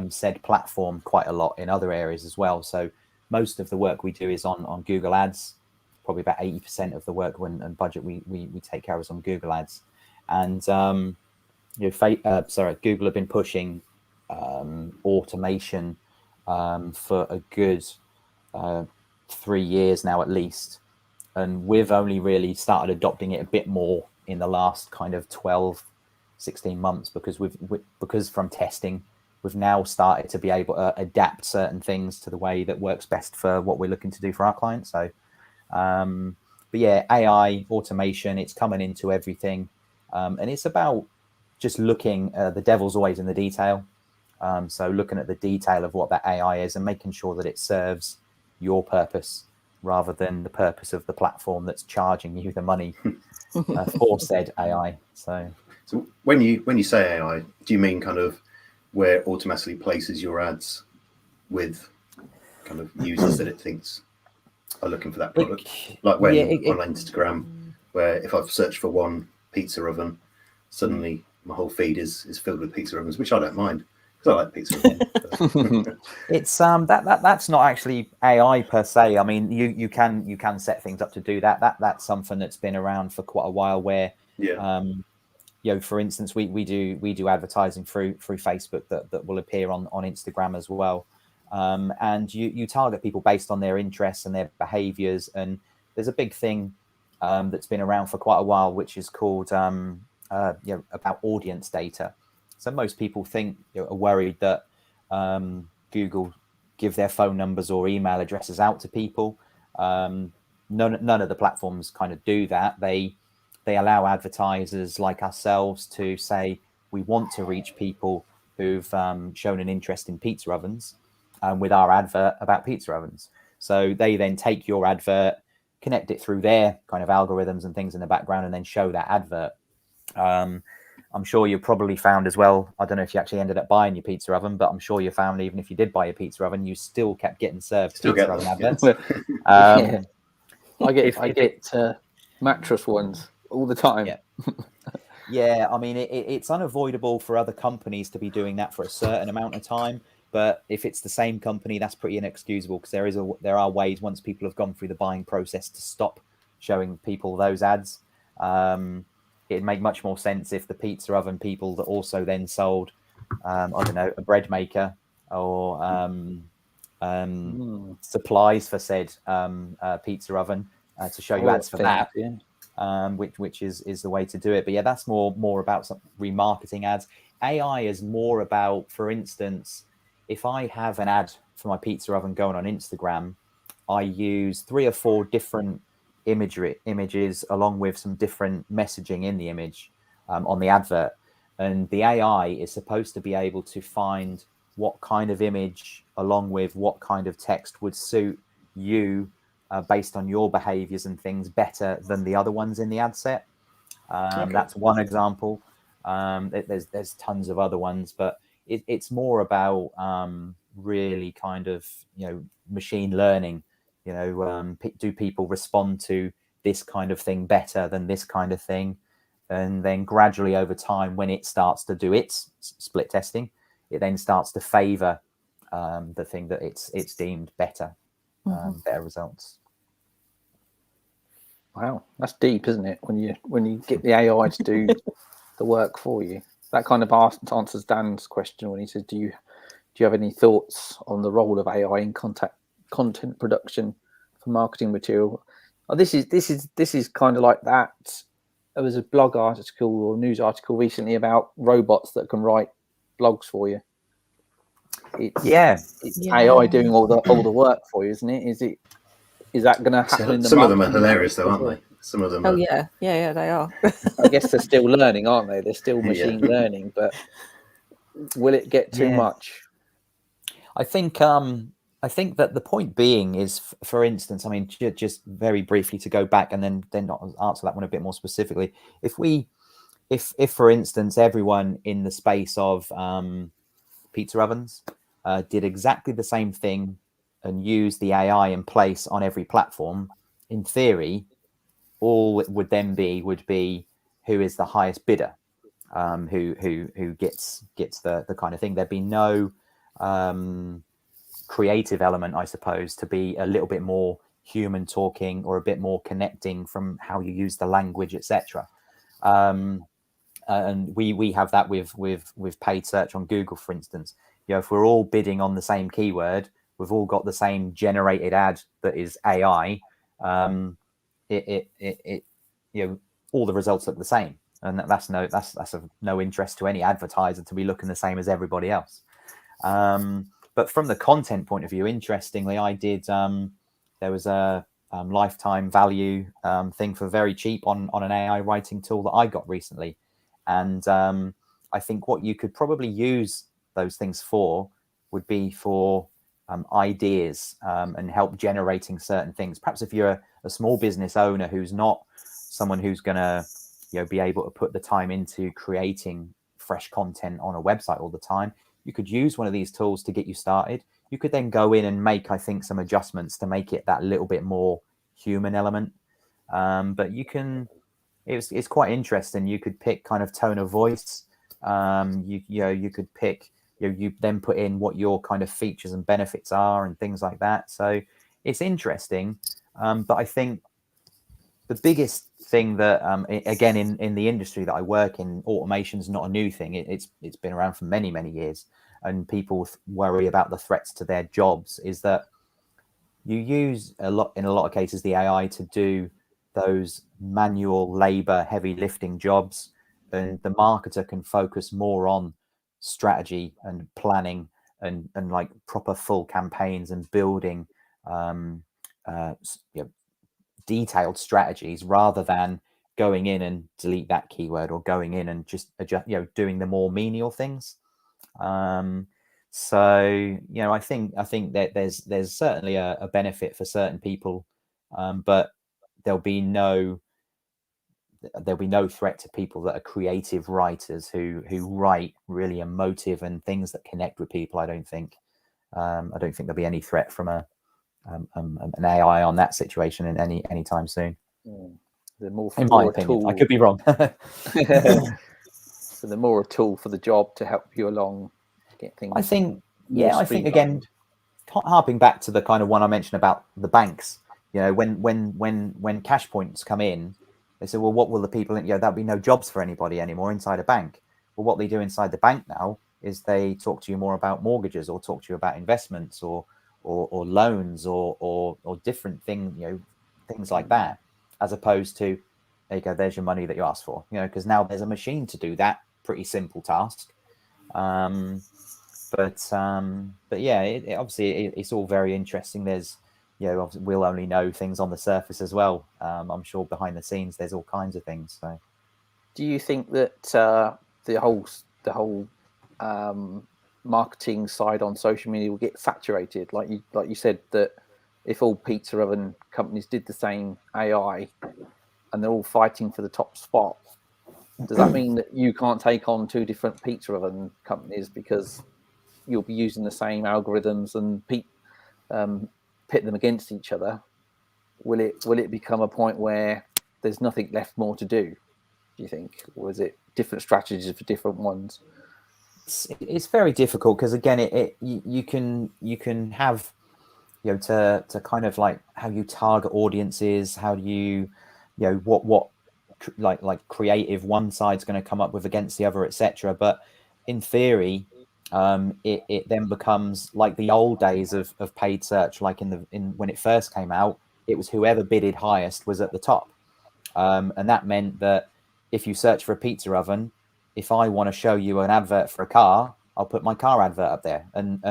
said platform quite a lot in other areas as well. So most of the work we do is on Google Ads. Probably about 80% of the work and budget we take care of is on Google Ads. And Google have been pushing automation for a good 3 years now at least. And we've only really started adopting it a bit more in the last kind of 12, 16 months, because from testing, we've now started to be able to adapt certain things to the way that works best for what we're looking to do for our clients. So, but yeah, AI, automation, it's coming into everything. And it's about just looking, the devil's always in the detail. So looking at the detail of what that AI is and making sure that it serves your purpose, rather than the purpose of the platform that's charging you the money for said AI. So when you say AI, do you mean kind of where it automatically places your ads with kind of users that it thinks are looking for that product? Like when on Instagram, where if I've searched for one pizza oven, suddenly my whole feed is filled with pizza ovens, which I don't mind, because I like pizza oven. It's that's not actually AI per se. I mean, you can set things up to do that. That's something that's been around for quite a while. Where for instance, we do advertising through Facebook that will appear on Instagram as well. And you target people based on their interests and their behaviors. And there's a big thing that's been around for quite a while, which is called about audience data. So most people are worried that Google give their phone numbers or email addresses out to people. None of the platforms kind of do that. They allow advertisers like ourselves to say, we want to reach people who've shown an interest in pizza ovens with our advert about pizza ovens. So they then take your advert, connect it through their kind of algorithms and things in the background, and then show that advert. I'm sure you probably found as well, I don't know if you actually ended up buying your pizza oven, but I'm sure you found even if you did buy a pizza oven, you still kept getting served pizza oven adverts. I get mattress ones all the time. Yeah, I mean, it's unavoidable for other companies to be doing that for a certain amount of time. But if it's the same company, that's pretty inexcusable, because there are ways, once people have gone through the buying process, to stop showing people those ads. It'd make much more sense if the pizza oven people that also then sold, I don't know, a bread maker or supplies for said pizza oven to show you ads for that. Which is the way to do it. But yeah, that's more about some remarketing ads. AI is more about, for instance, if I have an ad for my pizza oven going on Instagram, I use 3 or 4 different images along with some different messaging in the image on the advert. And the AI is supposed to be able to find what kind of image along with what kind of text would suit you based on your behaviors and things better than the other ones in the ad set. That's one example. There's tons of other ones, but it's more about really kind of, machine learning. Do people respond to this kind of thing better than this kind of thing? And then gradually over time, when it starts to do its split testing, it then starts to favor the thing that it's deemed better, better results. Wow, that's deep, isn't it? When you get the AI to do the work for you. That kind of answers Dan's question when he says, "Do you have any thoughts on the role of AI in content production for marketing material?" Oh, this is kind of like that. There was a blog article or news article recently about robots that can write blogs for you. It's AI doing all the work for you, isn't it? Is that going to happen in the Some of them are hilarious, though, aren't they? Some of them. Oh, yeah, they are. I guess they're still learning, aren't they? They're still machine learning, but will it get too much? I think that the point being is, for instance, I mean, just very briefly to go back and then not answer that one a bit more specifically. If for instance, everyone in the space of pizza ovens did exactly the same thing and use the AI in place on every platform, in theory, all it would then would be who is the highest bidder, who gets the kind of thing. There'd be no creative element, I suppose, to be a little bit more human talking or a bit more connecting from how you use the language, etc. And we have that with paid search on Google, for instance. If we're all bidding on the same keyword, we've all got the same generated ad that is AI. All the results look the same, and that's of no interest to any advertiser to be looking the same as everybody else. But from the content point of view, interestingly, I did. There was a lifetime value thing for very cheap on an AI writing tool that I got recently, and I think what you could probably use those things for would be for ideas and help generating certain things. Perhaps if you're a small business owner who's not someone who's going to be able to put the time into creating fresh content on a website all the time, you could use one of these tools to get you started. You could then go in and make, I think, some adjustments to make it that little bit more human element. But you can, it's quite interesting. You could pick kind of tone of voice. You could pick you then put in what your kind of features and benefits are and things like that. So it's interesting. But I think the biggest thing that, again, in the industry that I work in, automation is not a new thing. It's been around for many, many years, and people worry about the threats to their jobs. Is that you use in a lot of cases the AI to do those manual labor, heavy lifting jobs, and the marketer can focus more on strategy and planning and like proper full campaigns and building detailed strategies, rather than going in and delete that keyword, or going in and just adjust, doing the more menial things. So I think that there's certainly a benefit for certain people, but there'll be no threat to people that are creative writers who write really emotive and things that connect with people. I don't think there'll be any threat from an AI on that situation in any time soon. They're more, in my opinion. I could be wrong. So they're more a tool for the job to help you along, get things. I think again, harping back to the kind of one I mentioned about the banks. When cash points come in, they say, well, what will the people? There'll be no jobs for anybody anymore inside a bank. Well, what they do inside the bank now is they talk to you more about mortgages, or talk to you about investments, or loans, or different things like that, as opposed to, there you go, there's your money that you asked for. Because now there's a machine to do that pretty simple task. But yeah, obviously it's all very interesting. There's obviously we'll only know things on the surface as well. I'm sure behind the scenes there's all kinds of things. So do you think that the whole marketing side on social media will get saturated, like you said, that if all pizza oven companies did the same AI and they're all fighting for the top spot, does that mean that you can't take on two different pizza oven companies because you'll be using the same algorithms and pit them against each other? Will it become a point where there's nothing left more to do you think, or is it different strategies for different ones? It's very difficult, because again, you can have to kind of like how you target audiences, how do you what like creative one side's going to come up with against the other, etc. But in theory, it then becomes like the old days of paid search. Like when it first came out, it was whoever bidded highest was at the top, and that meant that if you search for a pizza oven, if I want to show you an advert for a car, I'll put my car advert up there, and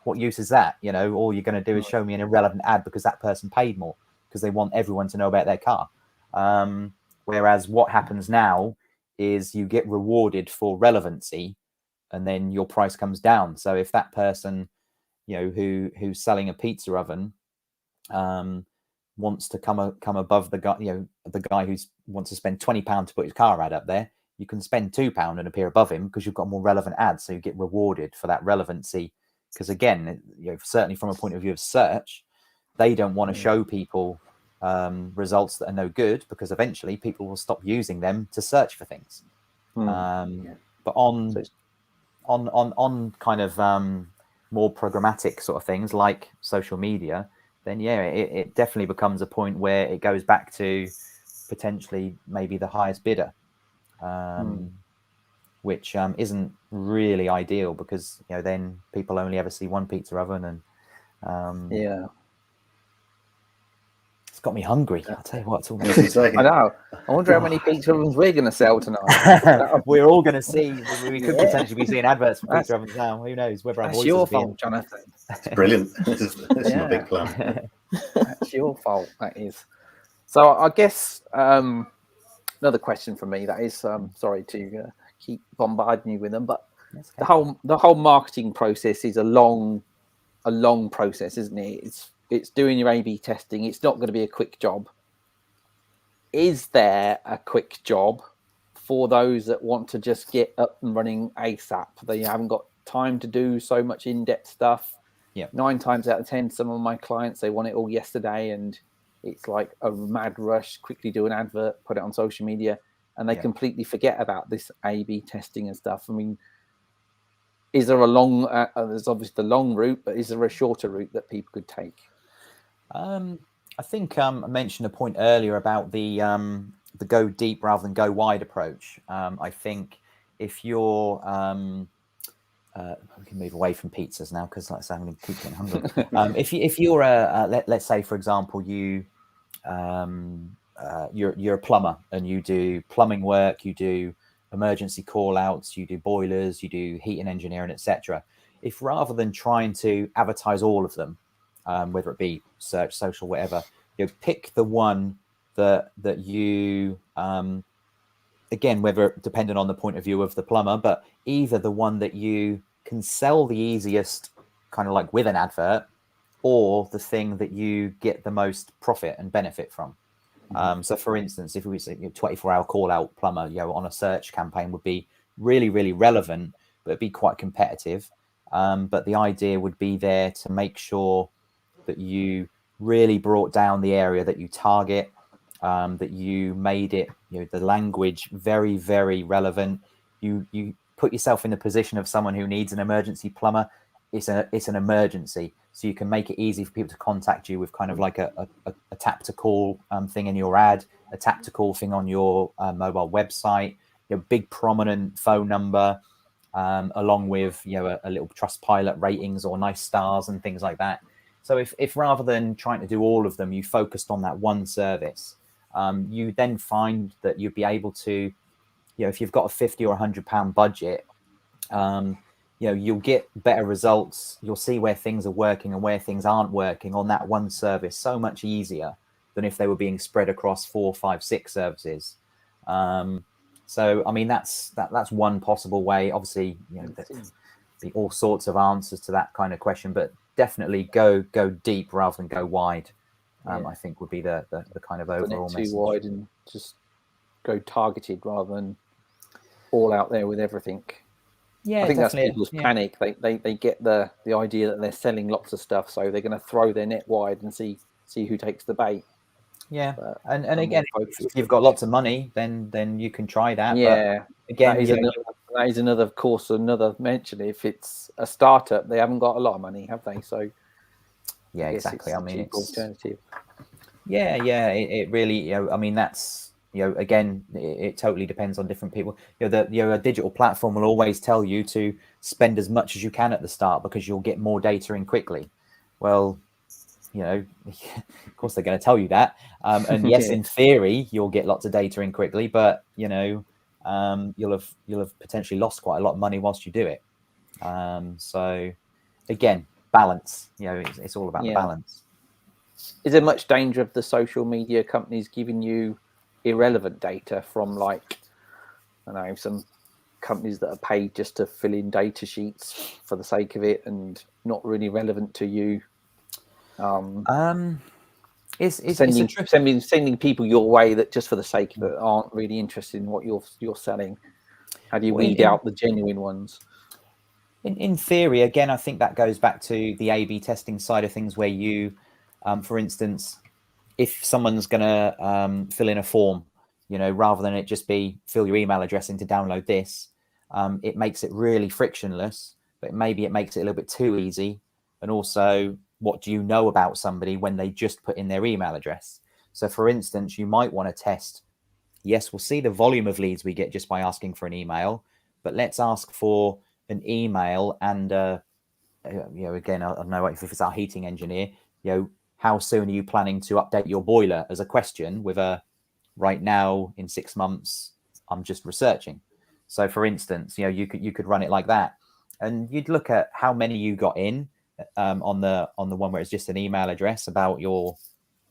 what use is that? All you're going to do is show me an irrelevant ad because that person paid more, because they want everyone to know about their car. Whereas what happens now is you get rewarded for relevancy, and then your price comes down. So if that person, who's selling a pizza oven, wants to come above the guy, the guy who wants to spend £20 to put his car ad up there, you can spend £2 and appear above him because you've got more relevant ads. So you get rewarded for that relevancy. Because again, certainly from a point of view of search, they don't want to show people results that are no good, because eventually people will stop using them to search for things. But on kind of more programmatic sort of things like social media, then yeah, it definitely becomes a point where it goes back to potentially maybe the highest bidder, which isn't really ideal, because then people only ever see one pizza oven, and it's got me hungry. I'll tell you what, it's all I know. I wonder how many pizza ovens we're going to sell tonight. We're all going to see. We could potentially be seeing adverts for pizza ovens now. Who knows? Whether our that's voices your being... fault, Jonathan. It's brilliant. This is my big plan. That's your fault. That is. So I guess another question from me. That is, sorry to keep bombarding you with them, but okay. the whole marketing process is a long process, isn't it? It's doing your A/B testing. It's not going to be a quick job. Is there a quick job for those that want to just get up and running ASAP? They haven't got time to do so much in-depth stuff. Yeah. 9 times out of 10, some of my clients, they want it all yesterday, and it's like a mad rush. Quickly do an advert, put it on social media, and they completely forget about this A/B testing and stuff. I mean, is there a long? There's obviously the long route, but is there a shorter route that people could take? I think I mentioned a point earlier about the go deep rather than go wide approach. I think if you're we can move away from pizzas now because, like I say, I'm going to keep getting hungry. If you're let's say, for example, you're a plumber and you do plumbing work, you do emergency call outs, you do boilers, you do heating engineering, etc. If rather than trying to advertise all of them, whether it be search, social, whatever, you pick the one that you again, whether depending on the point of view of the plumber, but either the one that you can sell the easiest, kind of like with an advert, or the thing that you get the most profit and benefit from. So for instance, if we say 24-hour call out plumber, on a search campaign would be really, really relevant, but it'd be quite competitive. But the idea would be there to make sure that you really brought down the area that you target, that you made it, the language very, very relevant. You put yourself in the position of someone who needs an emergency plumber. It's an emergency, so you can make it easy for people to contact you with kind of like a tap to call thing in your ad, a tap to call thing on your mobile website, big prominent phone number, along with a little Trustpilot ratings or nice stars and things like that. So if rather than trying to do all of them, you focused on that one service, you then find that you'd be able to, if you've got a £50 or £100 budget, you'll get better results. You'll see where things are working and where things aren't working on that one service so much easier than if they were being spread across 4, 5, 6 services. So, I mean, that's one possible way. Obviously, there's all sorts of answers to that kind of question, but definitely go deep rather than go wide. I think would be the kind of overall message. Too wide and just go targeted rather than all out there with everything. Yeah, I think that's people's panic. They get the idea that they're selling lots of stuff, so they're going to throw their net wide and see who takes the bait. Yeah, and again, if you've got lots of money, then you can try that. Yeah, but again, that is another, of course, another mention. If it's a startup, they haven't got a lot of money, have they? So yeah, exactly. I mean, it's alternative. Yeah, it really, I mean, that's, again, it totally depends on different people. A digital platform will always tell you to spend as much as you can at the start because you'll get more data in quickly. Well, of course they're going to tell you that. And yes, in theory, you'll get lots of data in quickly, but you'll have potentially lost quite a lot of money whilst you do it. So again, balance. It's all about the balance. Is there much danger of the social media companies giving you irrelevant data from, like, I don't know, some companies that are paid just to fill in data sheets for the sake of it and not really relevant to you? Sending people your way that just for the sake of it aren't really interested in what you're selling. How do you weed out the genuine ones? In theory, again, I think that goes back to the A/B testing side of things, where you, for instance, if someone's going to fill in a form, rather than it just be fill your email address in to download this, it makes it really frictionless, but maybe it makes it a little bit too easy. And also, what do you know about somebody when they just put in their email address? So, for instance, you might want to test, yes, we'll see the volume of leads we get just by asking for an email, but let's ask for an email and, again, I don't know if it's our heating engineer, how soon are you planning to update your boiler, as a question with a right now in 6 months, I'm just researching. So for instance, you could run it like that, and you'd look at how many you got in on the one where it's just an email address about your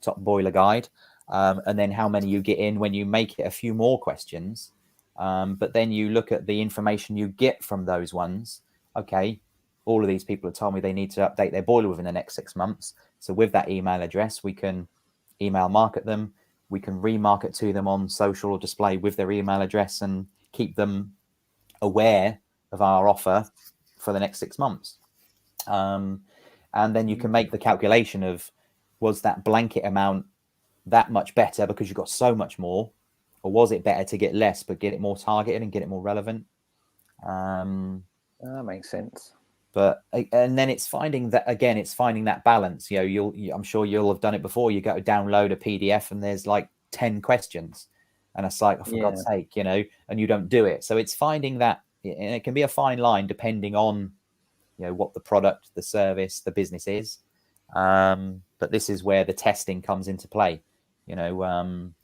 top boiler guide, and then how many you get in when you make it a few more questions. But then you look at the information you get from those ones. Okay, all of these people have told me they need to update their boiler within the next 6 months. So with that email address, we can email market them. We can remarket to them on social or display with their email address and keep them aware of our offer for the next 6 months. And then you can make the calculation of, was that blanket amount that much better because you got so much more, or was it better to get less but get it more targeted and get it more relevant? That makes sense. But and then it's finding that balance. I'm sure you'll have done it before. You go to download a PDF and there's like 10 questions, and it's like, oh, for God's sake, and you don't do it. So it's finding that, and it can be a fine line depending on what the product, the service, the business is. But this is where the testing comes into play. Don't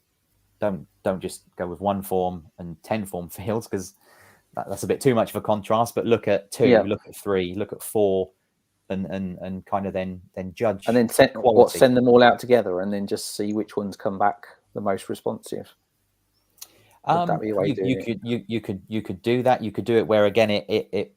just go with one form and 10 form fields, because that's a bit too much of a contrast. But look at 2, look at 3, look at 4, and kind of then judge, and then send them all out together, and then just see which ones come back the most responsive. Would that be a way you could do that. You could do it where, again, it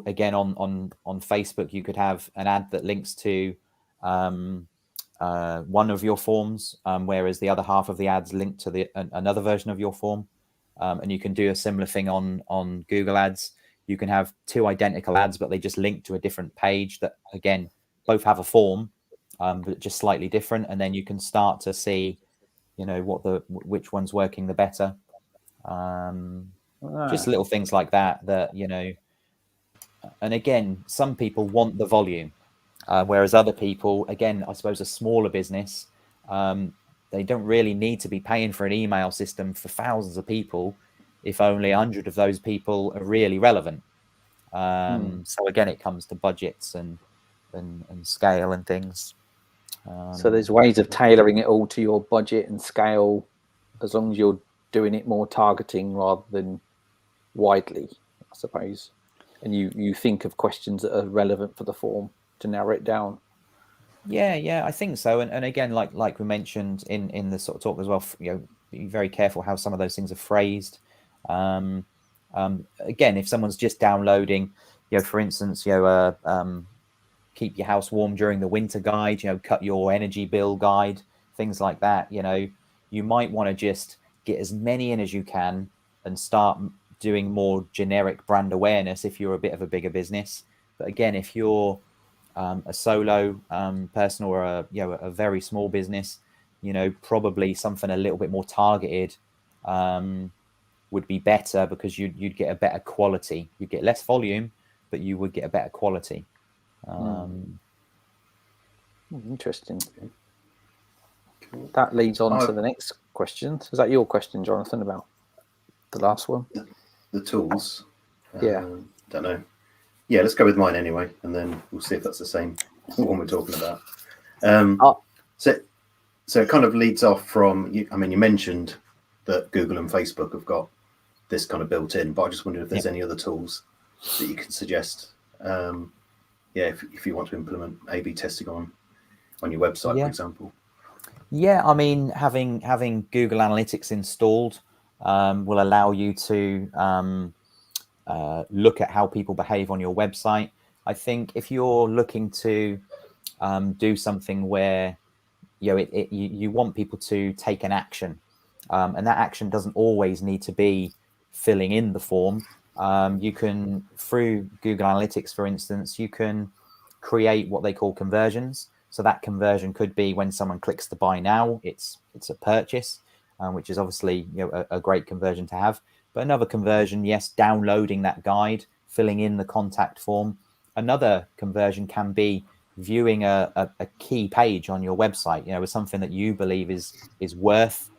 again on Facebook, you could have an ad that links to one of your forms, whereas the other half of the ads link to another version of your form. And you can do a similar thing on Google Ads. You can have 2 identical ads, but they just link to a different page that, again, both have a form, but just slightly different. And then you can start to see, which one's working the better. Just little things like that, and again, some people want the volume, whereas other people, again, I suppose a smaller business, they don't really need to be paying for an email system for thousands of people if only 100 of those people are really relevant. So again, it comes to budgets and scale and things. So there's ways of tailoring it all to your budget and scale, as long as you're doing it more targeting rather than widely, I suppose. And you think of questions that are relevant for the form to narrow it down. Yeah, I think so. And again, like we mentioned in the sort of talk as well, be very careful how some of those things are phrased. Again, if someone's just downloading, for instance, keep your house warm during the winter guide, cut your energy bill guide, things like that, you might want to just get as many in as you can and start doing more generic brand awareness if you're a bit of a bigger business. But again, if you're a solo person or a very small business, probably something a little bit more targeted would be better, because you'd get a better quality. You'd get less volume, but you would get a better quality. Interesting. That leads on to the next question. Is that your question, Jonathan, about the last one? The tools. Yeah. Don't know. Yeah, let's go with mine anyway, and then we'll see if that's the same one we're talking about. So it kind of leads off from, you mentioned that Google and Facebook have got this kind of built in, but I just wondered if there's any other tools that you could suggest. If you want to implement A/B testing on your website, for example. Yeah, having Google Analytics installed will allow you to look at how people behave on your website. I think if you're looking to do something where you want people to take an action, and that action doesn't always need to be filling in the form. You can, through Google Analytics, for instance, you can create what they call conversions. So that conversion could be when someone clicks to buy now, it's a purchase, which is obviously a great conversion to have. But another conversion, yes, downloading that guide, filling in the contact form. Another conversion can be viewing a key page on your website, with something that you believe is worth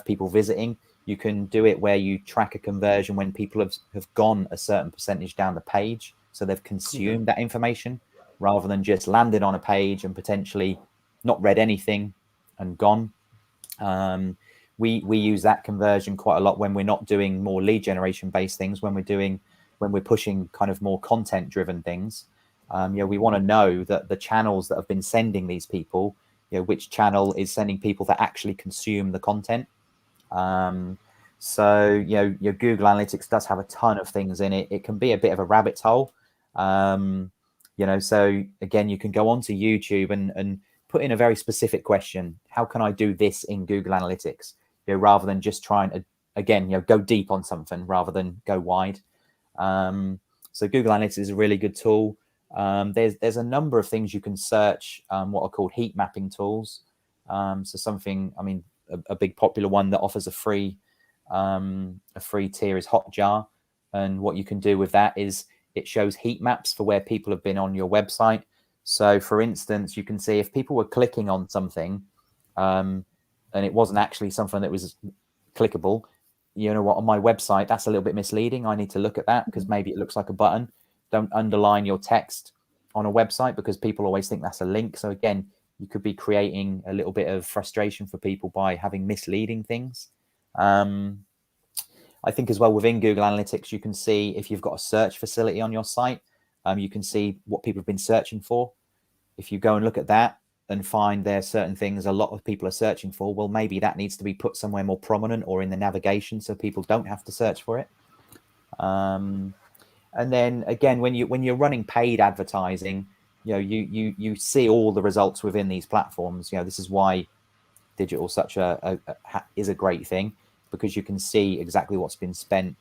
people visiting. You can do it where you track a conversion when people have gone a certain percentage down the page. So they've consumed that information rather than just landed on a page and potentially not read anything and gone. We use that conversion quite a lot when we're not doing more lead generation based things, when we're pushing kind of more content driven things. We want to know that the channels that have been sending these people, which channel is sending people that actually consume the content. So your Google Analytics does have a ton of things in it. It can be a bit of a rabbit hole. So again, you can go onto YouTube and put in a very specific question. How can I do this in Google Analytics? Rather than just trying to, again, go deep on something rather than go wide. So Google Analytics is a really good tool. There's a number of things you can search, what are called heat mapping tools. So something, a big popular one that offers a free tier is Hotjar. And what you can do with that is it shows heat maps for where people have been on your website. So for instance, you can see if people were clicking on something and it wasn't actually something that was clickable, you know what, on my website, that's a little bit misleading. I need to look at that because maybe it looks like a button. Don't underline your text on a website because people always think that's a link. So again, you could be creating a little bit of frustration for people by having misleading things. I think as well within Google Analytics, you can see if you've got a search facility on your site, you can see what people have been searching for. If you go and look at that and find there are certain things a lot of people are searching for, well, maybe that needs to be put somewhere more prominent or in the navigation so people don't have to search for it. And then again, when you're running paid advertising, you know, you see all the results within these platforms. You know, this is why digital is a great thing, because you can see exactly what's been spent,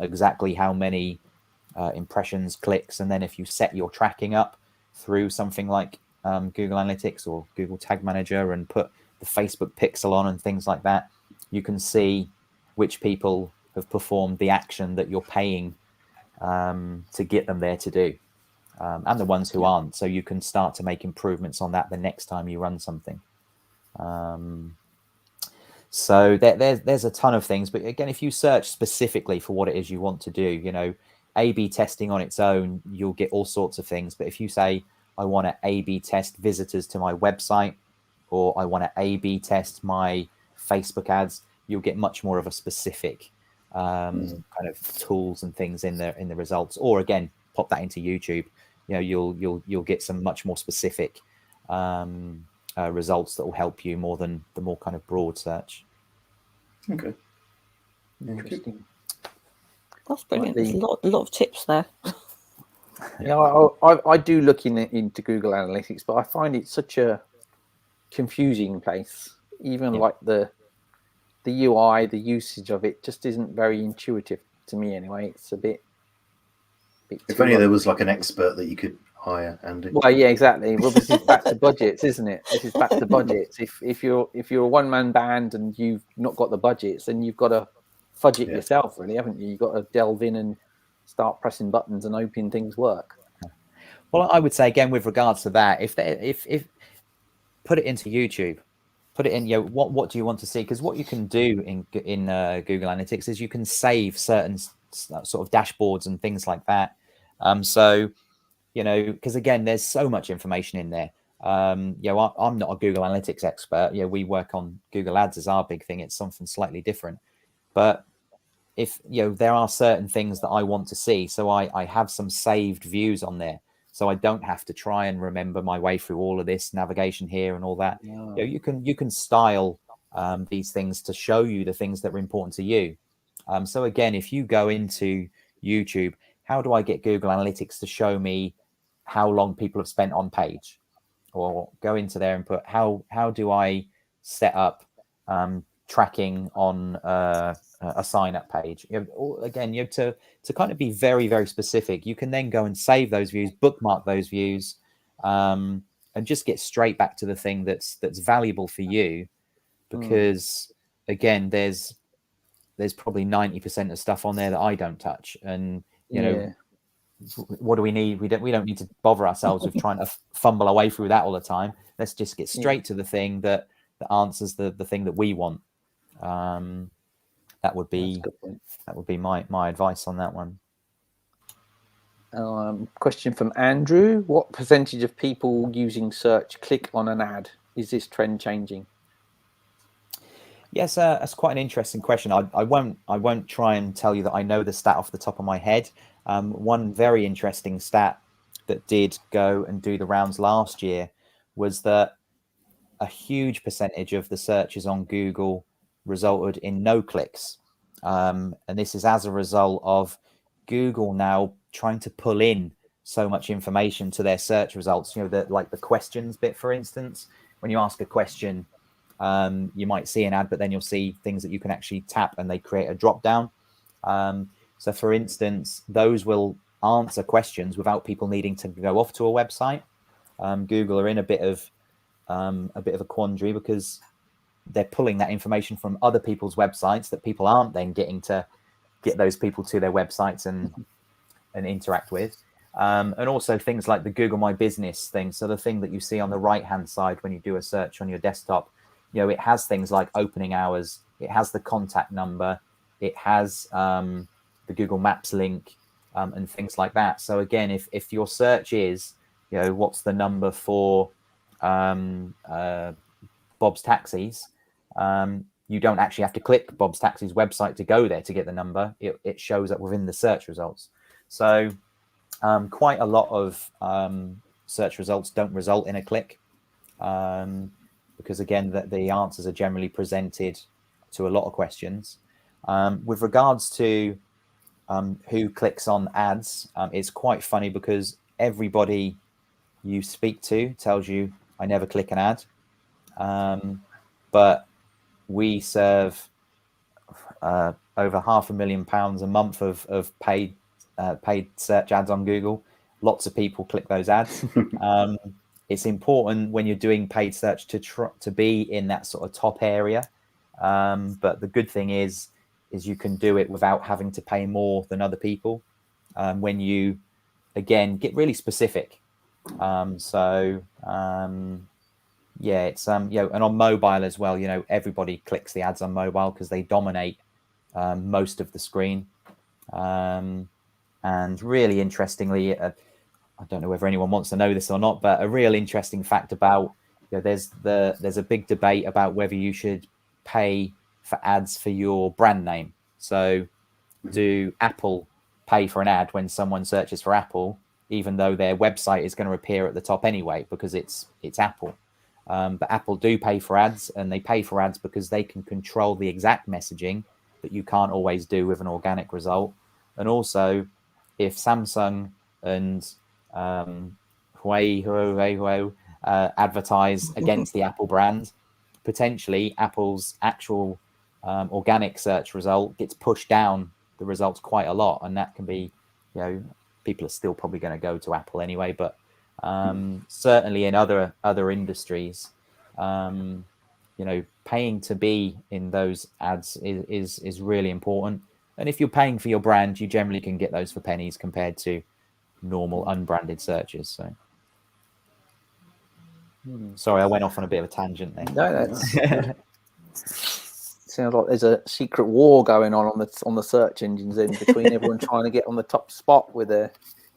exactly how many impressions, clicks, and then if you set your tracking up through something like Google Analytics or Google Tag Manager and put the Facebook pixel on and things like that, you can see which people have performed the action that you're paying to get them there to do, and the ones who aren't. So you can start to make improvements on that the next time you run something. So there's a ton of things, but again, if you search specifically for what it is you want to do, you know, A/B testing on its own, you'll get all sorts of things. But if you say, I want to A/B test visitors to my website, or I want to A/B test my Facebook ads, you'll get much more of a specific kind of tools and things in the results. Or again, pop that into YouTube. You know, you'll get some much more specific results that will help you more than the more kind of broad search. Okay. Interesting. That's brilliant. There's a lot of tips there. Yeah, I do look into Google Analytics, but I find it such a confusing place. Even like the UI, the usage of it just isn't very intuitive to me anyway. It's a bit if only there was like an expert that you could hire, Andy. Well, yeah, exactly. Well, this is back to budgets, isn't it? This is back to budgets. If you're a one-man band and you've not got the budgets, then you've got to fudge it yourself, really, haven't you? You've got to delve in and start pressing buttons and hoping things work. Well, I would say again with regards to that, if put it into YouTube, put it in, you know, what do you want to see? Because what you can do in Google Analytics is you can save certain sort of dashboards and things like that. So, you know, because again, there's so much information in there. You know, I'm not a Google Analytics expert. You know, we work on Google Ads as our big thing. It's something slightly different. But if, you know, there are certain things that I want to see, so I have some saved views on there. So I don't have to try and remember my way through all of this navigation here and all that. No. You know, you can style these things to show you the things that are important to you. So again, if you go into YouTube, how do I get Google Analytics to show me how long people have spent on page? Or go into there and put how do I set up tracking on a sign up page? You know, again, you have to kind of be very, very specific. You can then go and save those views, bookmark those views, and just get straight back to the thing that's valuable for you. Because again, there's probably 90% of stuff on there that I don't touch, and you know, what do we need? We don't need to bother ourselves with trying to fumble our way through that all the time. Let's just get straight to the thing that answers the thing that we want. That would be my advice on that one. Question from Andrew: what percentage of people using search click on an ad? Is this trend changing? Yes, that's quite an interesting question. I won't try and tell you that I know the stat off the top of my head. One very interesting stat that did go and do the rounds last year was that a huge percentage of the searches on Google resulted in no clicks. And this is as a result of Google now trying to pull in so much information to their search results. You know, like the questions bit, for instance. When you ask a question, you might see an ad, but then you'll see things that you can actually tap and they create a drop down. So for instance, those will answer questions without people needing to go off to a website. Google are in a bit of a quandary because they're pulling that information from other people's websites that people aren't then getting to get those people to their websites and interact with. And also things like the Google My Business thing. So the thing that you see on the right-hand side when you do a search on your desktop, it has things like opening hours, it has the contact number, it has the Google Maps link, and things like that. So again, if your search is, what's the number for Bob's Taxis, you don't actually have to click Bob's Taxis website to go there to get the number. It shows up within the search results. So quite a lot of search results don't result in a click, because again, the answers are generally presented to a lot of questions. With regards to who clicks on ads, it's quite funny because everybody you speak to tells you, I never click an ad. But we serve over £500,000 a month of paid search ads on Google. Lots of people click those ads. It's important when you're doing paid search to be in that sort of top area. But the good thing is you can do it without having to pay more than other people when you, again, get really specific. Yeah, it's and on mobile as well, everybody clicks the ads on mobile because they dominate most of the screen. And really interestingly, I don't know whether anyone wants to know this or not, but a real interesting fact about, there's a big debate about whether you should pay for ads for your brand name. So do Apple pay for an ad when someone searches for Apple, even though their website is going to appear at the top anyway, because it's Apple? But Apple do pay for ads, and they pay for ads because they can control the exact messaging that you can't always do with an organic result. And also, if Samsung and Huawei advertise against the Apple brand, potentially Apple's actual organic search result gets pushed down the results quite a lot, and that can be, people are still probably going to go to Apple anyway, but certainly in other industries, paying to be in those ads is really important. And if you're paying for your brand, you generally can get those for pennies compared to normal unbranded searches. So sorry, I went off on a bit of a tangent there. No, that's sounds like there's a secret war going on the search engines in between everyone trying to get on the top spot with their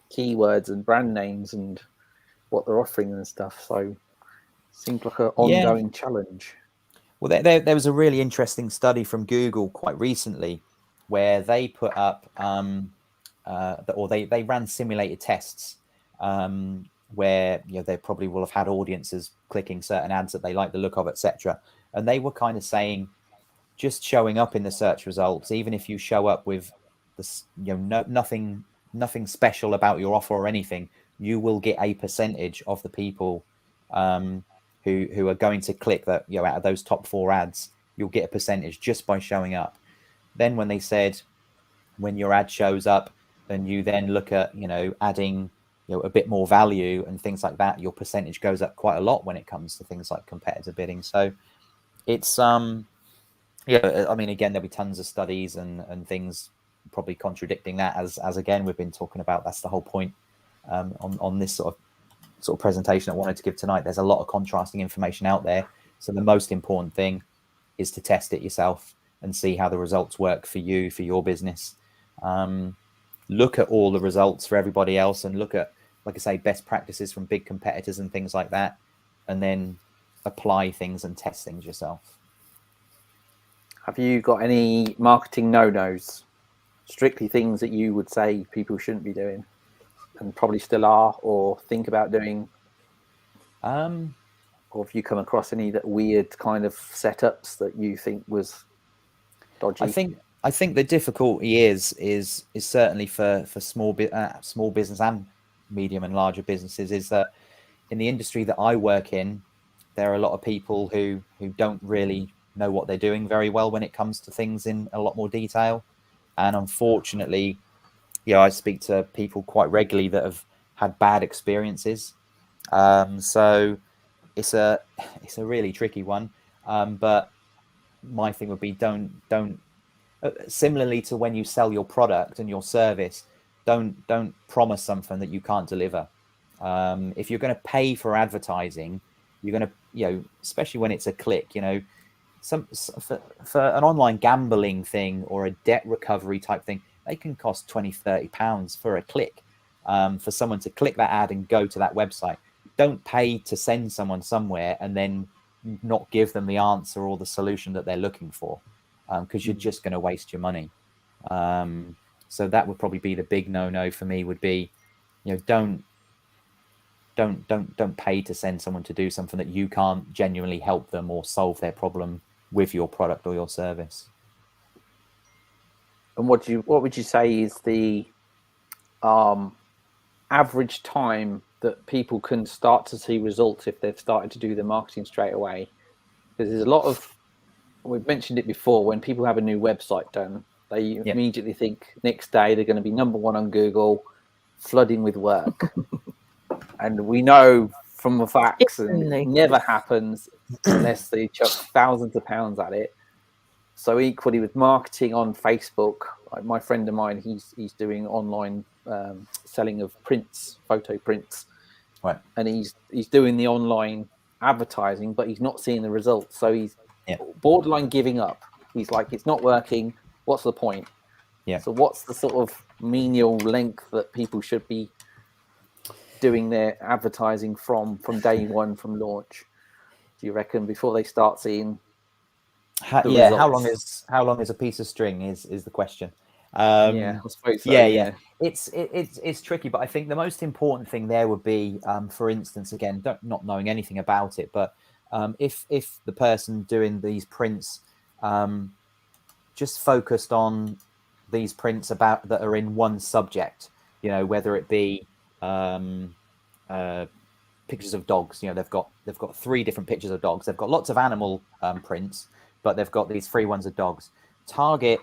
keywords and brand names and what they're offering and stuff. So seems like an ongoing challenge. Well, there was a really interesting study from Google quite recently where they put up they ran simulated tests where they probably will have had audiences clicking certain ads that they like the look of, etc. And they were kind of saying, just showing up in the search results, even if you show up with this, nothing special about your offer or anything, you will get a percentage of the people who are going to click that, out of those top 4 ads, you'll get a percentage just by showing up. Then when they said, when your ad shows up and you then look at, adding, a bit more value and things like that, your percentage goes up quite a lot when it comes to things like competitor bidding. So it's, I mean, again, there'll be tons of studies and things probably contradicting that, as again, we've been talking about. That's the whole point on this sort of presentation I wanted to give tonight. There's a lot of contrasting information out there. So the most important thing is to test it yourself and see how the results work for you, for your business. Look at all the results for everybody else and look at, like I say, best practices from big competitors and things like that, and then apply things and test things yourself. Have you got any marketing no-nos? Strictly things that you would say people shouldn't be doing and probably still are or think about doing? Or have you come across any that weird kind of setups that you think was dodgy? I think the difficulty is certainly for small business and medium and larger businesses, is that in the industry that I work in, there are a lot of people who don't really know what they're doing very well when it comes to things in a lot more detail. And unfortunately, I speak to people quite regularly that have had bad experiences. So it's a really tricky one. But my thing would be don't similarly to when you sell your product and your service, don't promise something that you can't deliver. If you're going to pay for advertising, you're going to, especially when it's a click, for an online gambling thing or a debt recovery type thing, they can cost 20, 30 pounds for a click, for someone to click that ad and go to that website. Don't pay to send someone somewhere and then not give them the answer or the solution that they're looking for, because you're just going to waste your money. So that would probably be the big no for me, would be, don't pay to send someone to do something that you can't genuinely help them or solve their problem with your product or your service. And what would you say is the average time that people can start to see results if they've started to do the marketing straight away? Because there's a lot of, we've mentioned it before, when people have a new website done, they immediately think next day they're going to be number one on Google, flooding with work. And we know from the facts, and it never happens unless they chuck thousands of pounds at it. So equally with marketing on Facebook, like my friend of mine, he's doing online selling of prints, photo prints, right? And he's doing the online advertising, but he's not seeing the results. So he's borderline giving up. He's like, it's not working. What's the point? Yeah. So what's the sort of menial length that people should be doing their advertising from day one, from launch, do you reckon, before they start seeing results? How long is a piece of string is the question. I suppose so, It's tricky, but I think the most important thing there would be, for instance, again, not knowing anything about it, but if the person doing these prints just focused on these prints that are in one subject, whether it be pictures of dogs. They've got 3 different pictures of dogs. They've got lots of animal prints, but they've got these 3 ones of dogs. Target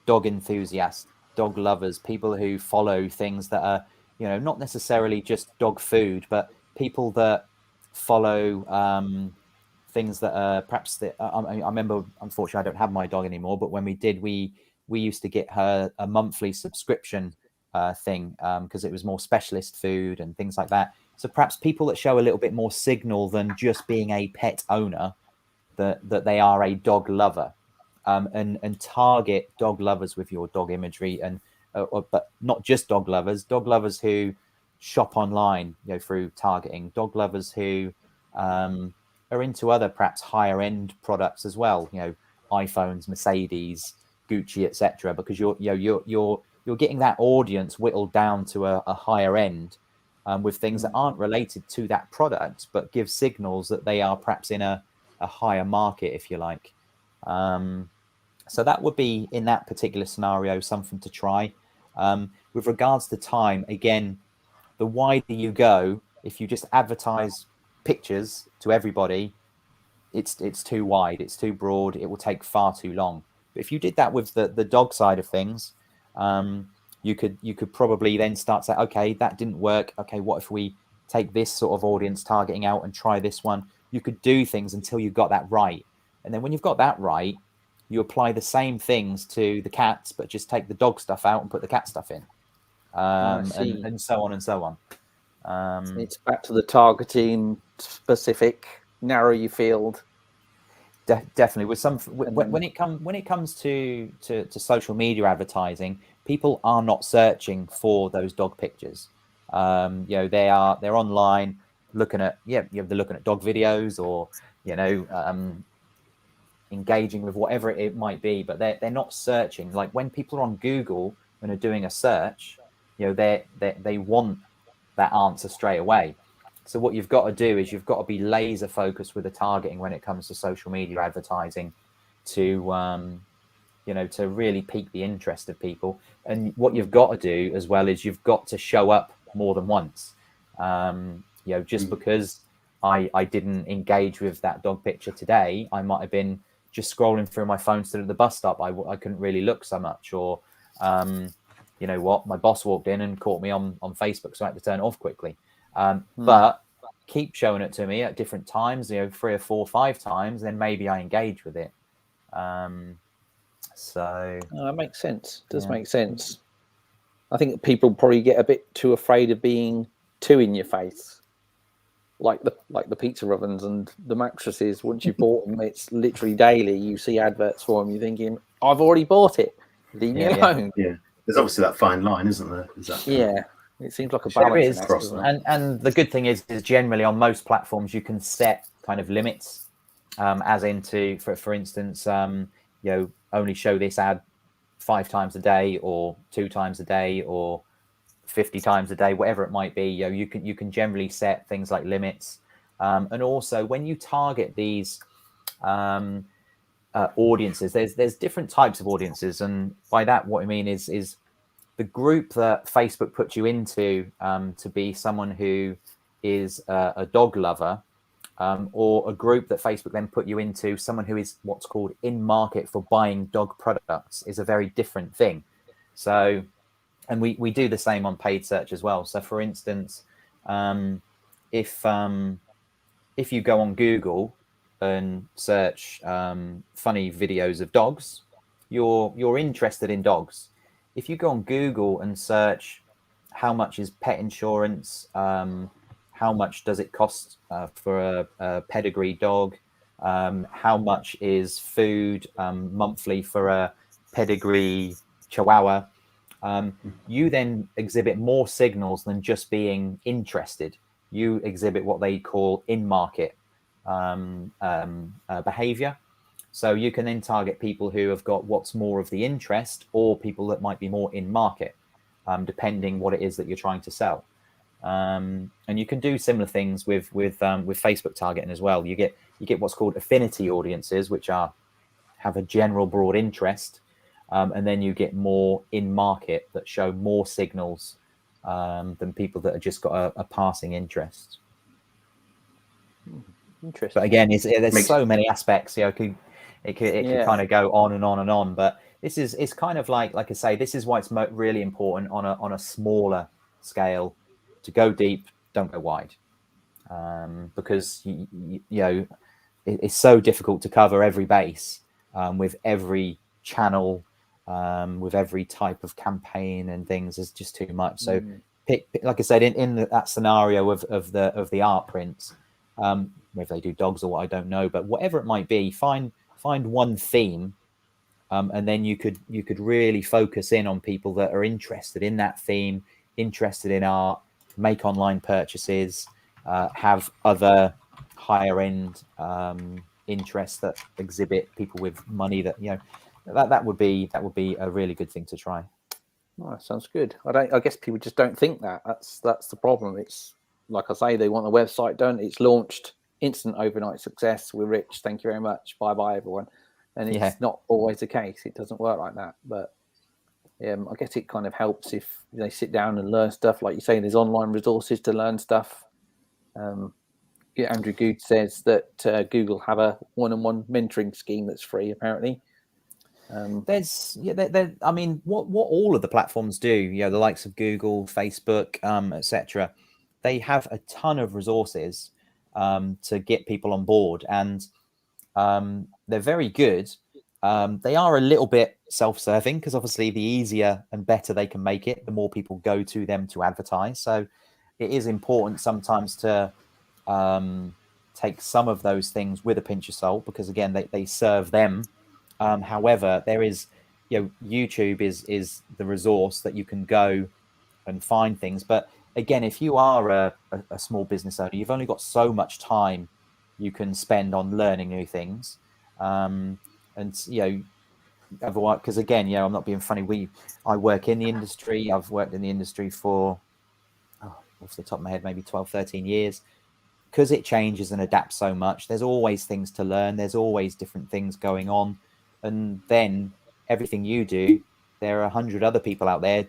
dog enthusiasts, dog lovers, people who follow things that are, not necessarily just dog food, but people that follow things that are perhaps I remember, unfortunately, I don't have my dog anymore, but when we did, we used to get her a monthly subscription thing, because it was more specialist food and things like that. So perhaps people that show a little bit more signal than just being a pet owner, that they are a dog lover, and target dog lovers with your dog imagery, and but not just dog lovers who shop online, through targeting, dog lovers who are into other perhaps higher end products as well, iPhones, Mercedes, Gucci, etc., because you're getting that audience whittled down to a higher end, with things that aren't related to that product, but give signals that they are perhaps in a higher market, if you like. So that would be, in that particular scenario, something to try. With regards to time, again, the wider you go, if you just advertise pictures to everybody, it's too wide, it's too broad, it will take far too long. But if you did that with the dog side of things, you could probably then start saying, okay, that didn't work. Okay, what if we take this sort of audience targeting out and try this one? You could do things until you got that right. And then when you've got that right, you apply the same things to the cats, but just take the dog stuff out and put the cat stuff in, and so on and so on. It's back to the targeting, specific, narrow your field. Definitely. With some, when it comes to social media advertising, people are not searching for those dog pictures. They're online looking at they're looking at dog videos, or engaging with whatever it might be, but they're not searching. Like when people are on Google and are doing a search, they want that answer straight away. So what you've got to do is you've got to be laser focused with the targeting when it comes to social media advertising, to to really pique the interest of people. And what you've got to do as well is you've got to show up more than once. Just because I didn't engage with that dog picture today, I might have been just scrolling through my phone still at the bus stop. I couldn't really look so much, or my boss walked in and caught me on Facebook, so I had to turn it off quickly. But keep showing it to me at different times, 3 or 4 or 5 times, then maybe I engage with it. So that makes sense. Does Yeah. make sense. I think people probably get a bit too afraid of being too in your face, like the pizza ovens and the mattresses. Once you bought them, it's literally daily. You see adverts for them. You're thinking, I've already bought it. Leave me alone. Yeah. There's obviously that fine line, isn't there? Is that Yeah. It seems like a there balancing is, act, doesn't it? and the good thing is generally on most platforms you can set kind of limits, as into for instance, only show this ad 5 times a day, or 2 times a day, or 50 times a day, whatever it might be. You can generally set things like limits, and also when you target these audiences, there's different types of audiences, and by that what I mean is the group that Facebook puts you into, to be someone who is a dog lover, or a group that Facebook then put you into, someone who is what's called in market for buying dog products, is a very different thing. So, and we do the same on paid search as well. So for instance, if you go on Google and search funny videos of dogs, you're interested in dogs. If you go on Google and search how much is pet insurance, how much does it cost for a pedigree dog, how much is food monthly for a pedigree chihuahua, you then exhibit more signals than just being interested. You exhibit what they call in-market behavior. So you can then target people who have got what's more of the interest, or people that might be more in market, depending what it is that you're trying to sell. And you can do similar things with Facebook targeting as well. You get what's called affinity audiences, which have a general broad interest, and then you get more in market that show more signals than people that have just got a passing interest. Interesting. But again, there's so many aspects. It could kind of go on and on and on. But it's kind of like I say, this is why it's really important on a smaller scale to go deep, don't go wide, because it's so difficult to cover every base with every channel, with every type of campaign and things. Is just too much. So pick, like I said, in that scenario of the art prints, whether they do dogs or what, I don't know, but whatever it might be, find one theme, and then you could really focus in on people that are interested in that theme, interested in art, make online purchases, have other higher end interests that exhibit people with money, that would be a really good thing to try. Oh, that sounds good. I guess people just don't think that. That's the problem. It's like I say, they want the website done, it's launched, instant overnight success, we're rich, thank you very much, bye everyone. And it's not always the case. It doesn't work like that. But I guess it kind of helps if they sit down and learn stuff. Like you say, there's online resources to learn stuff. Andrew Good says that Google have a one-on-one mentoring scheme that's free, apparently. I mean, what all of the platforms do, the likes of Google, Facebook, etc., they have a ton of resources to get people on board, and they're very good. They are a little bit self-serving, because obviously the easier and better they can make it, the more people go to them to advertise. So it is important sometimes to take some of those things with a pinch of salt, because again, they serve them. However, there is, YouTube is the resource that you can go and find things. But again, if you are a small business owner, you've only got so much time you can spend on learning new things. And otherwise, because again, I'm not being funny. I work in the industry. I've worked in the industry for, off the top of my head, maybe 12, 13 years. Because it changes and adapts so much, there's always things to learn. There's always different things going on. And then everything you do, there are 100 other people out there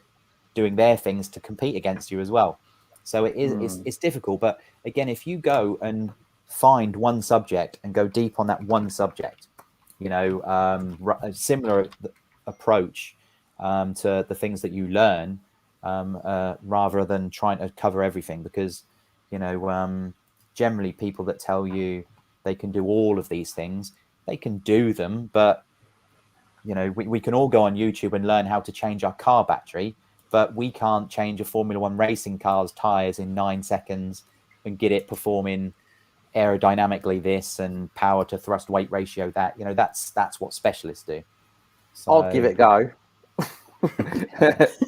doing their things to compete against you as well. So it's difficult. But again, if you go and find one subject and go deep on that one subject, a similar approach to the things that you learn, rather than trying to cover everything, because generally people that tell you they can do all of these things, they can do them, but you know, we can all go on YouTube and learn how to change our car battery, but we can't change a Formula One racing car's tires in 9 seconds and get it performing aerodynamically this and power to thrust weight ratio that. You know, that's what specialists do. So, I'll give it a go.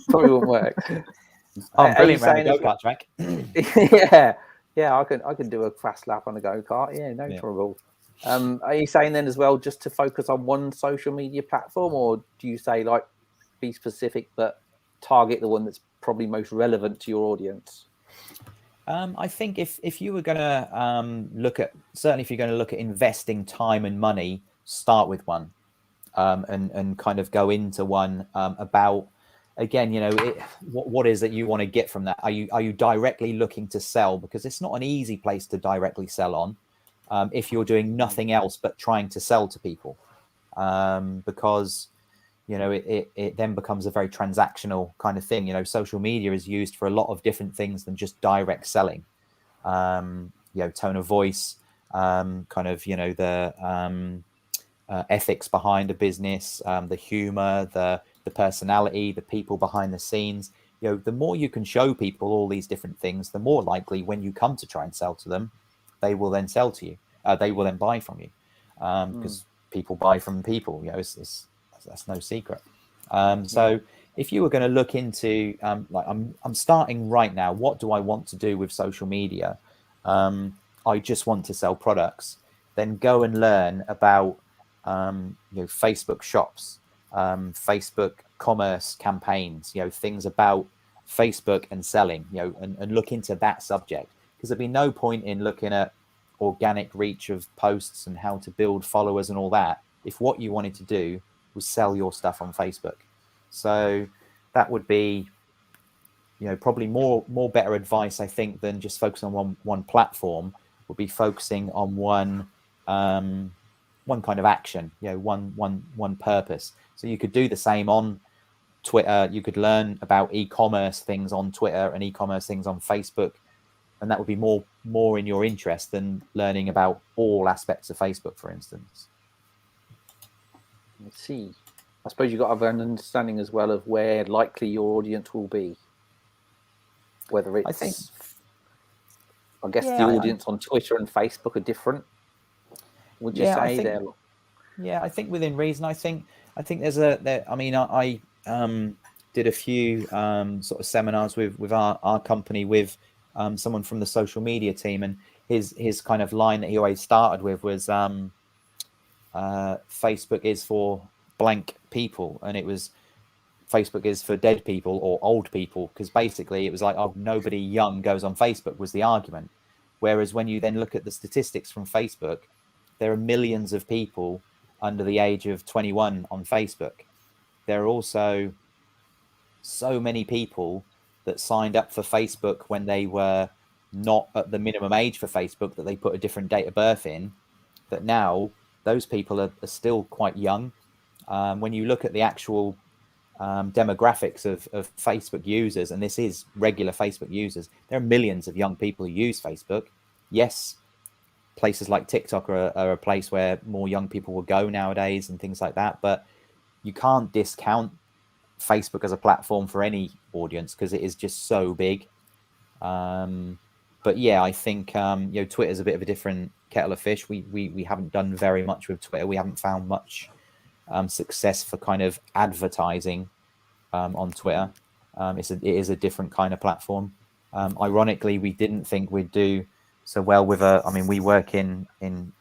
Probably won't work. oh, brilliant around the go-kart track. yeah, I can do a fast lap on a go-kart. Yeah, no trouble. Are you saying then as well just to focus on one social media platform, or do you say like be specific but target the one that's probably most relevant to your audience? I think if you were going to look at, certainly if you're going to look at investing time and money, start with one, and kind of go into one about, again, you know, what is that you want to get from that? Are you directly looking to sell? Because it's not an easy place to directly sell on if you're doing nothing else but trying to sell to people, because, you know, it then becomes a very transactional kind of thing. You know, social media is used for a lot of different things than just direct selling. You know, tone of voice, kind of, you know, the ethics behind a business, the humor, the personality, the people behind the scenes. You know, the more you can show people all these different things, the more likely when you come to try and sell to them, they will then sell to you. They will then buy from you, because people buy from people. You know, that's no secret. So if you were going to look into, like I'm starting right now, what do I want to do with social media? I just want to sell products. Then go and learn about, you know, Facebook shops, Facebook commerce campaigns, you know, things about Facebook and selling, you know, and look into that subject, because there'd be no point in looking at organic reach of posts and how to build followers and all that if what you wanted to do was sell your stuff on Facebook. So that would be, you know, probably more better advice, I think, than just focusing on one platform. Would be focusing on one kind of action, you know, one purpose. So you could do the same on Twitter. You could learn about e-commerce things on Twitter and e-commerce things on Facebook, and that would be more in your interest than learning about all aspects of Facebook, for instance. Let's see. I suppose you've got to have an understanding as well of where likely your audience will be. Whether it's, I guess the audience on Twitter and Facebook are different. Would you say they're? Yeah, I think within reason. I think there's I mean, I did a few sort of seminars with our company with someone from the social media team, and his kind of line that he always started with was Facebook is for blank people, and it was Facebook is for dead people or old people, because basically it was like, oh, nobody young goes on Facebook was the argument. Whereas when you then look at the statistics from Facebook, there are millions of people under the age of 21 on Facebook. There are also so many people that signed up for Facebook when they were not at the minimum age for Facebook, that they put a different date of birth in, that now those people are still quite young. When you look at the actual demographics of Facebook users, and this is regular Facebook users, there are millions of young people who use Facebook. Yes, places like TikTok are a place where more young people will go nowadays and things like that, but you can't discount Facebook as a platform for any audience because it is just so big. But yeah, I think you know, Twitter's a bit of a different kettle of fish. We haven't done very much with Twitter. We haven't found much success for kind of advertising on Twitter. It is a different kind of platform. Ironically, we didn't think we'd do so well with I mean, we work in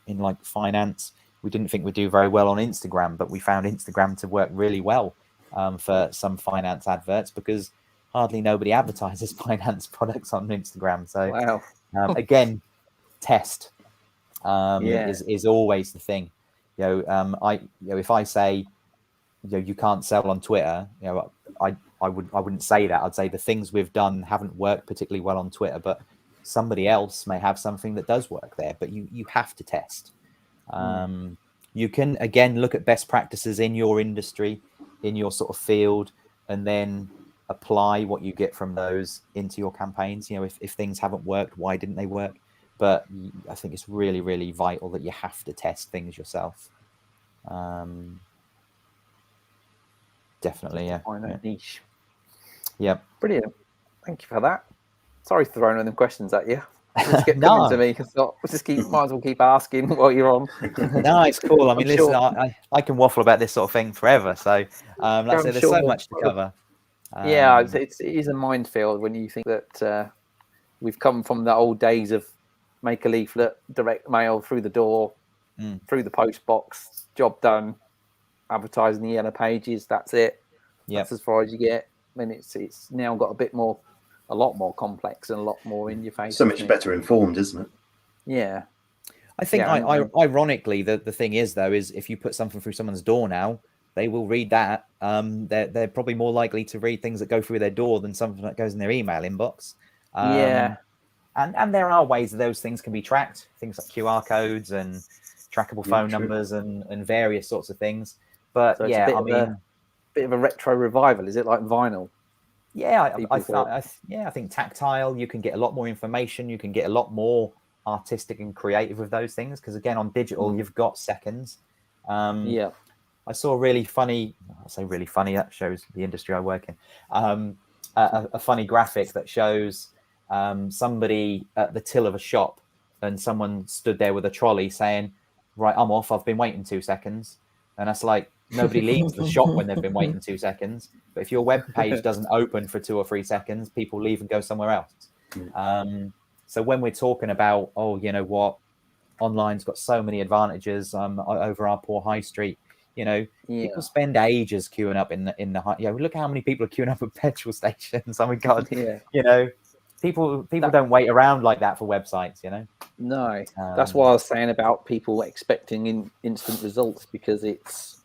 like finance. We didn't think we'd do very well on Instagram, but we found Instagram to work really well for some finance adverts, because hardly nobody advertises finance products on Instagram. So wow. Again, test is always the thing. You know, if I say, you know, you can't sell on Twitter, you know, I wouldn't say that. I'd say the things we've done haven't worked particularly well on Twitter, but somebody else may have something that does work there. But you have to test. You can again look at best practices in your industry, in your sort of field, and then apply what you get from those into your campaigns. You know, if things haven't worked, why didn't they work? But I think it's really, really vital that you have to test things yourself. Definitely, yeah. Find that niche. Yep. Brilliant. Thank you for that. Sorry for throwing them questions at you. Just get coming to me. Might as well keep asking while you're on. No, it's cool. I mean, listen, sure. I can waffle about this sort of thing forever. So, like I said, there's so much to cover. Yeah, it is a minefield when you think that we've come from the old days of make a leaflet, direct mail through the door, through the post box, job done, advertising the yellow pages. That's it. Yep. That's as far as you get. I mean, it's now got a lot more complex and a lot more in your face. So much better informed, isn't it? Yeah. I think, ironically, the thing is, though, is if you put something through someone's door now, they will read that. They're probably more likely to read things that go through their door than something that goes in their email inbox. Yeah. And there are ways that those things can be tracked, things like QR codes and trackable phone numbers and various sorts of things. But so yeah, a bit of a retro revival. Is it like vinyl? Yeah, I think tactile. You can get a lot more information. You can get a lot more artistic and creative with those things because again, on digital, you've got seconds. Yeah. I saw a really funny. I say really funny. That shows the industry I work in. A funny graphic that shows somebody at the till of a shop, and someone stood there with a trolley saying, "Right, I'm off. I've been waiting 2 seconds," and that's like. Nobody leaves the shop when they've been waiting 2 seconds. But if your web page doesn't open for 2 or 3 seconds, people leave and go somewhere else. So when we're talking about, you know what, online's got so many advantages over our poor high street. You know, people spend ages queuing up in the high. Yeah, look how many people are queuing up at petrol stations. Oh my God, you know, people don't wait around like that for websites. You know. No, that's what I was saying about people expecting instant results because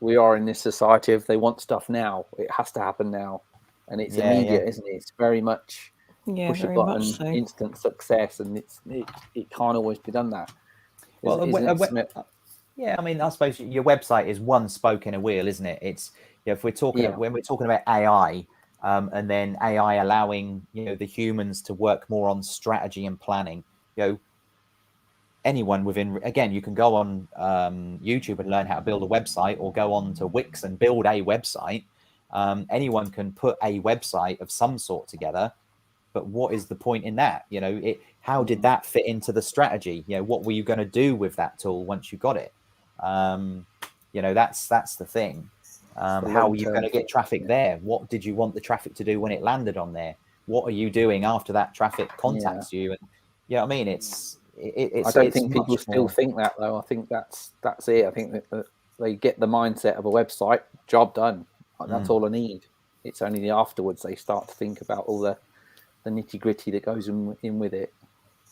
we are in this society of they want stuff now. It has to happen now, and it's immediate, isn't it? It's very much push a button, instant success, and it can't always be done that. Yeah, I mean, I suppose your website is one spoke in a wheel, isn't it? It's if we're talking when we're talking about AI, and then AI allowing the humans to work more on strategy and planning. Anyone again, you can go on YouTube and learn how to build a website, or go on to Wix and build a website. Anyone can put a website of some sort together, but what is the point in that? How did that fit into the strategy? What were you going to do with that tool once you got it? That's the thing. How are you going to get traffic there? What did you want the traffic to do when it landed on there? What are you doing after that traffic contacts you? And I mean, I don't think people still think that, though. I think that's it. I think that they get the mindset of a website, job done. That's all I need. It's only afterwards they start to think about all the nitty gritty that goes in with it.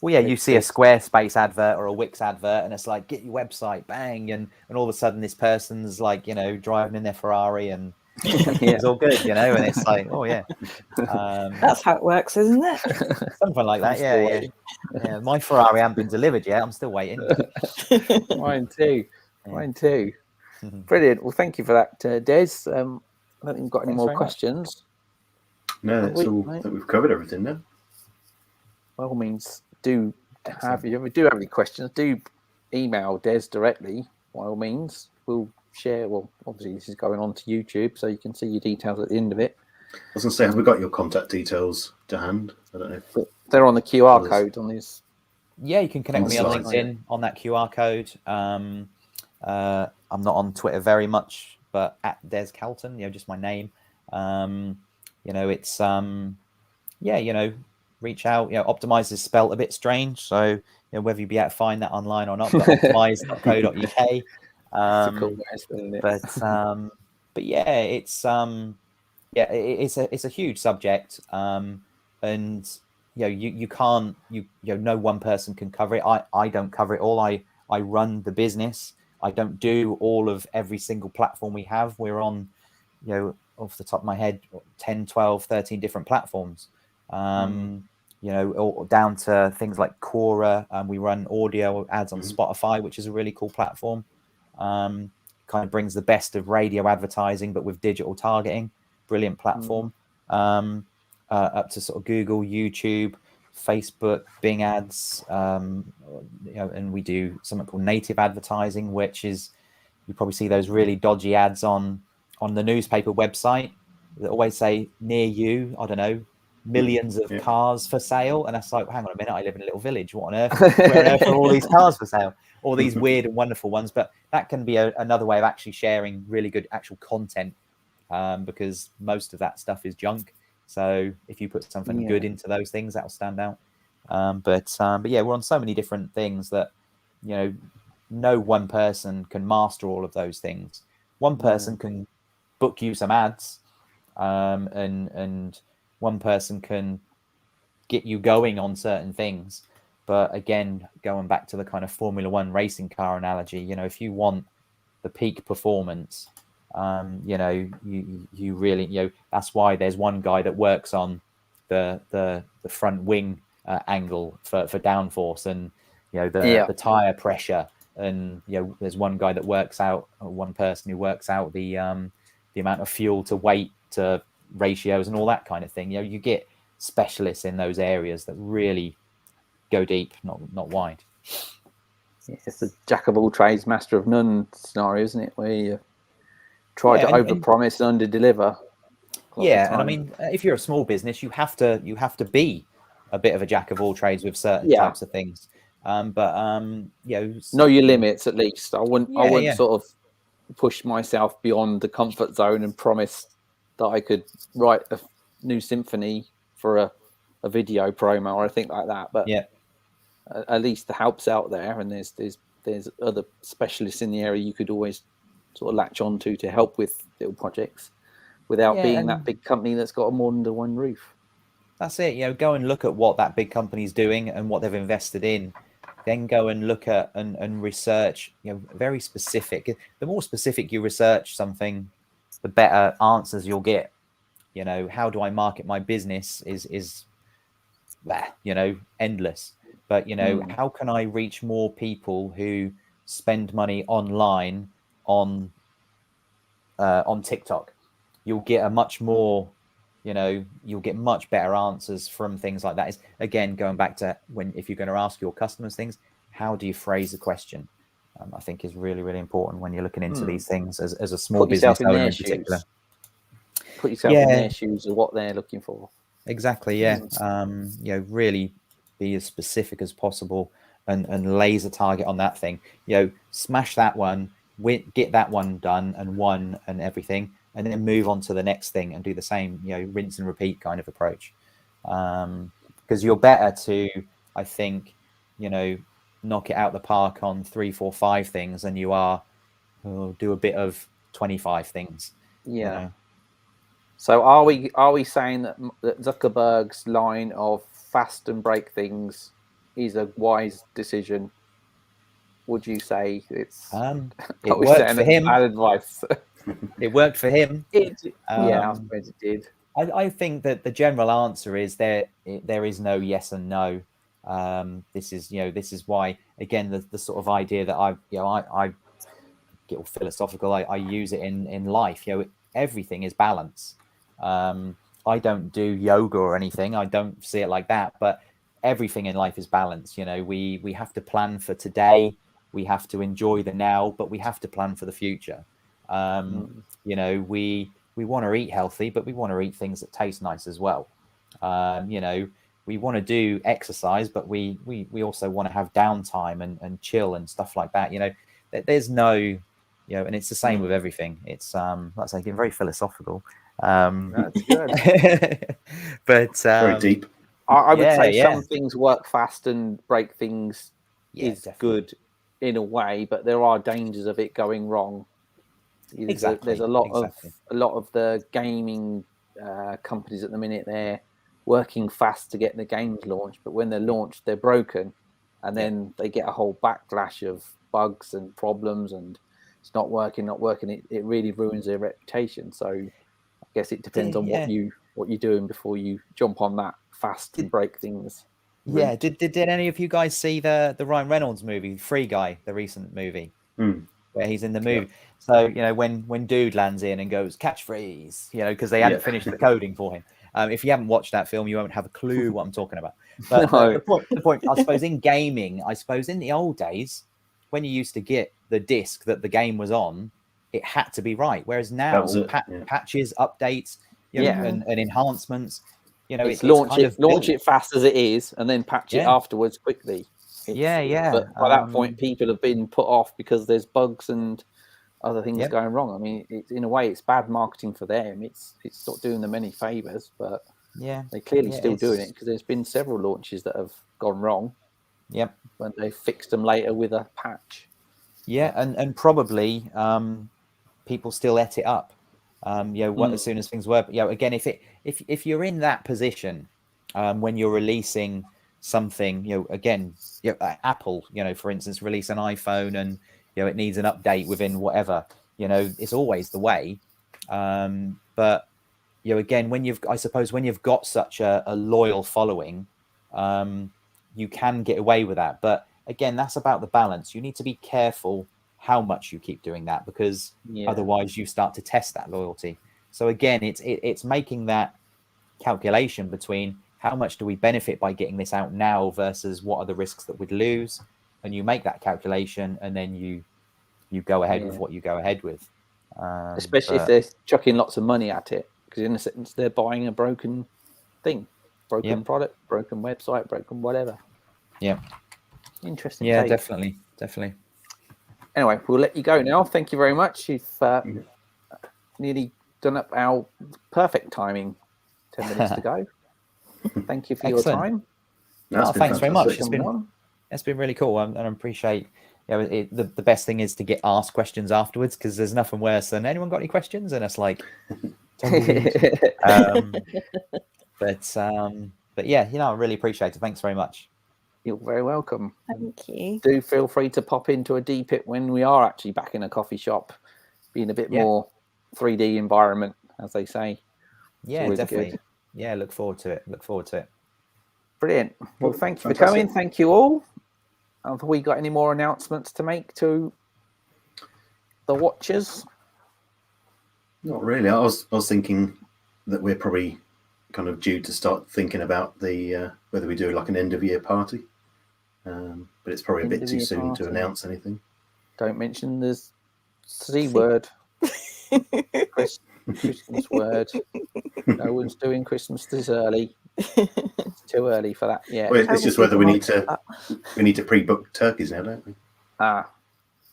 Well, yeah, you see a Squarespace advert or a Wix advert, and it's like, get your website, bang, and all of a sudden this person's like, driving in their Ferrari and it's all good, and it's like, oh yeah, that's how it works, isn't it? Something like that. Yeah. My Ferrari hasn't been delivered yet. I'm still waiting. Mine too. Brilliant. Well, thank you for that, Des. I don't think we've got any more questions. No, that's all. I think we've covered everything now. By all means, if you do have any questions, do email Des directly. By all means, we'll share. Well, obviously this is going on to YouTube, so you can see your details at the end of it. I was going to say, have we got your contact details to hand? I don't know if they're on the QR code on this. Yeah, you can connect with me on LinkedIn on that QR code. I'm not on Twitter very much, but at Des Calton, just my name. It's reach out. Optimize is spelt a bit strange, so whether you be able to find that online or not, but optimize.co.uk. But yeah, it's a huge subject, and you can't no one person can cover it. I don't cover it all. I run the business. I don't do all of every single platform we have. We're on off the top of my head 10, 12, 13 different platforms, down to things like Quora. We run audio ads on Spotify, which is a really cool platform. Kind of brings the best of radio advertising, but with digital targeting. Brilliant platform. Up to sort of Google, YouTube, Facebook, Bing ads, and we do something called native advertising, which is, you probably see those really dodgy ads on on the newspaper website that always say near you, I don't know, millions of cars for sale. And that's like, hang on a minute, I live in a little village. What on earth? Where on earth are all these cars for sale? All these weird and wonderful ones. But that can be another way of actually sharing really good actual content, because most of that stuff is junk. So if you put something good into those things, that'll stand out. But yeah, we're on so many different things that, no one person can master all of those things. One person can book you some ads, and one person can get you going on certain things. But again, going back to the kind of Formula One racing car analogy, if you want the peak performance, you really, that's why there's one guy that works on the front wing angle for downforce, and the tire pressure, and there's one guy that works out, one person who works out the amount of fuel to weight to ratios and all that kind of thing. You get specialists in those areas that really go deep, not wide. It's a jack of all trades, master of none scenario, isn't it? Where you try to overpromise and under-deliver. Yeah, and I mean, if you're a small business, you have to be a bit of a jack of all trades with certain types of things. Know your limits at least. I wouldn't sort of push myself beyond the comfort zone and promise that I could write a new symphony for a video promo or anything like that. But at least the help's out there, and there's other specialists in the area you could always sort of latch on to help with little projects without being that big company that's got more under one roof. That's it. Go and look at what that big company's doing and what they've invested in. Then go and look at and research, very specific. The more specific you research something, the better answers you'll get. How do I market my business is endless. But, how can I reach more people who spend money online on TikTok? You'll get a much more, you'll get much better answers from things like that. Is again, going back to if you're going to ask your customers things, how do you phrase the question? I think is really, really important when you're looking into these things as a small business owner in particular. Put yourself in their shoes of what they're looking for. Exactly. Yeah. Really be as specific as possible and laser target on that thing. Smash that one, get that one done and won and everything, and then move on to the next thing and do the same, rinse and repeat kind of approach. Because you're better to, I think, knock it out the park on 3, 4, 5 things than you are do a bit of 25 things. Yeah. So are we saying that Zuckerberg's line of fast and break things is a wise decision? Would you say it's it worked for him? Bad advice. It worked for him. I suppose it did. I think that the general answer is there is no yes and no. This is why, again, the sort of idea that I get all philosophical. I use it in life. Everything is balance. I don't do yoga or anything. I don't see it like that. But everything in life is balance. We have to plan for today. We have to enjoy the now, but we have to plan for the future. We want to eat healthy, but we want to eat things that taste nice as well. We want to do exercise, but we also want to have downtime and chill and stuff like that. There's no, and it's the same with everything. It's like I say, getting very philosophical. That's good. But very deep. I would say some things work fast and break things is definitely good in a way, but there are dangers of it going wrong. Exactly. There's a lot of the gaming companies at the minute. They're working fast to get the games launched, but when they're launched, they're broken, and then they get a whole backlash of bugs and problems, and it's not working. It really ruins their reputation. So I guess it depends on what you're doing before you jump on that fast and break things. Yeah. Did any of you guys see the Ryan Reynolds movie, Free Guy, the recent movie? Where he's in the movie. So, when dude lands in and goes catchphrase, because they hadn't finished the coding for him. If you haven't watched that film, you won't have a clue what I'm talking about. But the point, I suppose, in gaming, in the old days, when you used to get the disc that the game was on, it had to be right. Whereas That now, was it, patches, updates, you know, Yeah. and enhancements, you know, It's it's kind of launch built. it fast as it is, and then patch it Yeah. afterwards quickly. Yeah. But by that point, people have been put off because there's bugs and other things Yep. going wrong. I mean, in a way, it's bad marketing for them. It's not doing them any favors, but Yeah, they're clearly yeah, still doing it it's- because there's been several launches that have gone wrong Yep. when they fixed them later with a patch. Yeah, and probably people still et it up. You know, as soon as things work. You know, again, if you're in that position when you're releasing something, you know, again, you know, Apple, you know, for instance, release an iPhone and you know it needs an update within whatever. You know, it's always the way. But you know, again, when you've got such a loyal following, you can get away with that. But again, that's about the balance. You need to be careful how much you keep doing that, because otherwise you start to test that loyalty. So again, it's making that calculation between how much do we benefit by getting this out now versus what are the risks that we'd lose, and you make that calculation and then you go ahead with what you go ahead with. Especially if they're chucking lots of money at it, because in a sense they're buying a broken thing, broken product, broken website, broken whatever. Yeah. Interesting. Yeah, take. definitely. Anyway, we'll let you go now. Thank you very much. You've nearly done up our perfect timing. 10 minutes to go. Thank you for your time. No, thanks very much. One. It's been really cool, and I appreciate. You know, the best thing is to get asked questions afterwards, because there's nothing worse than anyone got any questions, and it's like, but yeah, you know, I really appreciate it. Thanks very much. You're very welcome. Thank you. Do feel free to pop into a DPiP when we are actually back in a coffee shop, being a bit more 3D environment, as they say. Yeah, definitely. Good. Yeah, look forward to it. Brilliant. Well, thank you for coming. Thank you all. Have we got any more announcements to make to the watchers? Not really. I was thinking that we're probably kind of due to start thinking about the whether we do like an end of year party, but it's probably a bit too soon to announce anything. Don't mention the C word. Christmas word. No one's doing Christmas this early. It's too early for that. Yeah. Well, it's just whether we need to pre-book turkeys now, don't we?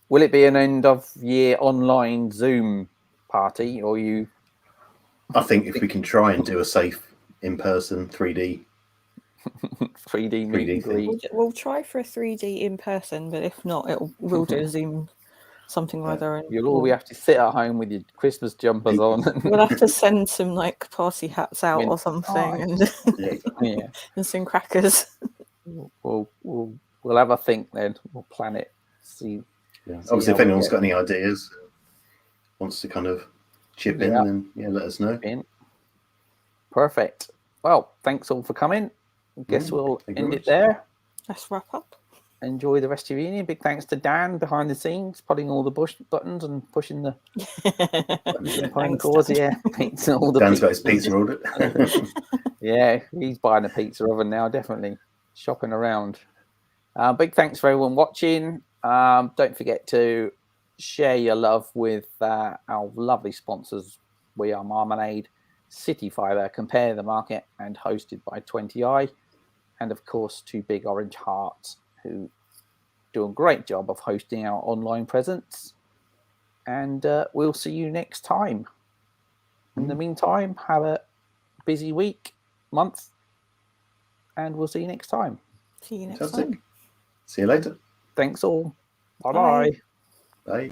Will it be an end of year online Zoom party, or you? I think if we can try and do a safe in-person 3D 3D meet and greet. We'll try for a 3D in person, but if not, we'll do a Zoom something or other. And you'll all have to sit at home with your Christmas jumpers on. We'll have to send some like party hats out or something, and some crackers. We'll have a think then. We'll plan it. See. Obviously, if anyone's got any ideas, wants to kind of chip in, then let us know. Perfect. Well, thanks all for coming. I guess we'll end it there. Let's wrap up. Enjoy the rest of your evening. Big thanks to Dan behind the scenes, putting all the buttons and pushing the phone calls. Yeah, pizza. All the Dan's got his pizza order. Yeah, he's buying a pizza oven now. Definitely shopping around. Big thanks for everyone watching. Don't forget to share your love with our lovely sponsors. We Are Marmalade, City Fibre, Compare the Market, and hosted by 20i. And of course, Two Big Orange Hearts, who do a great job of hosting our online presence. And we'll see you next time. In the meantime, have a busy week, month, and we'll see you next time. See you next time. See you later. Thanks all. Bye-bye. Bye.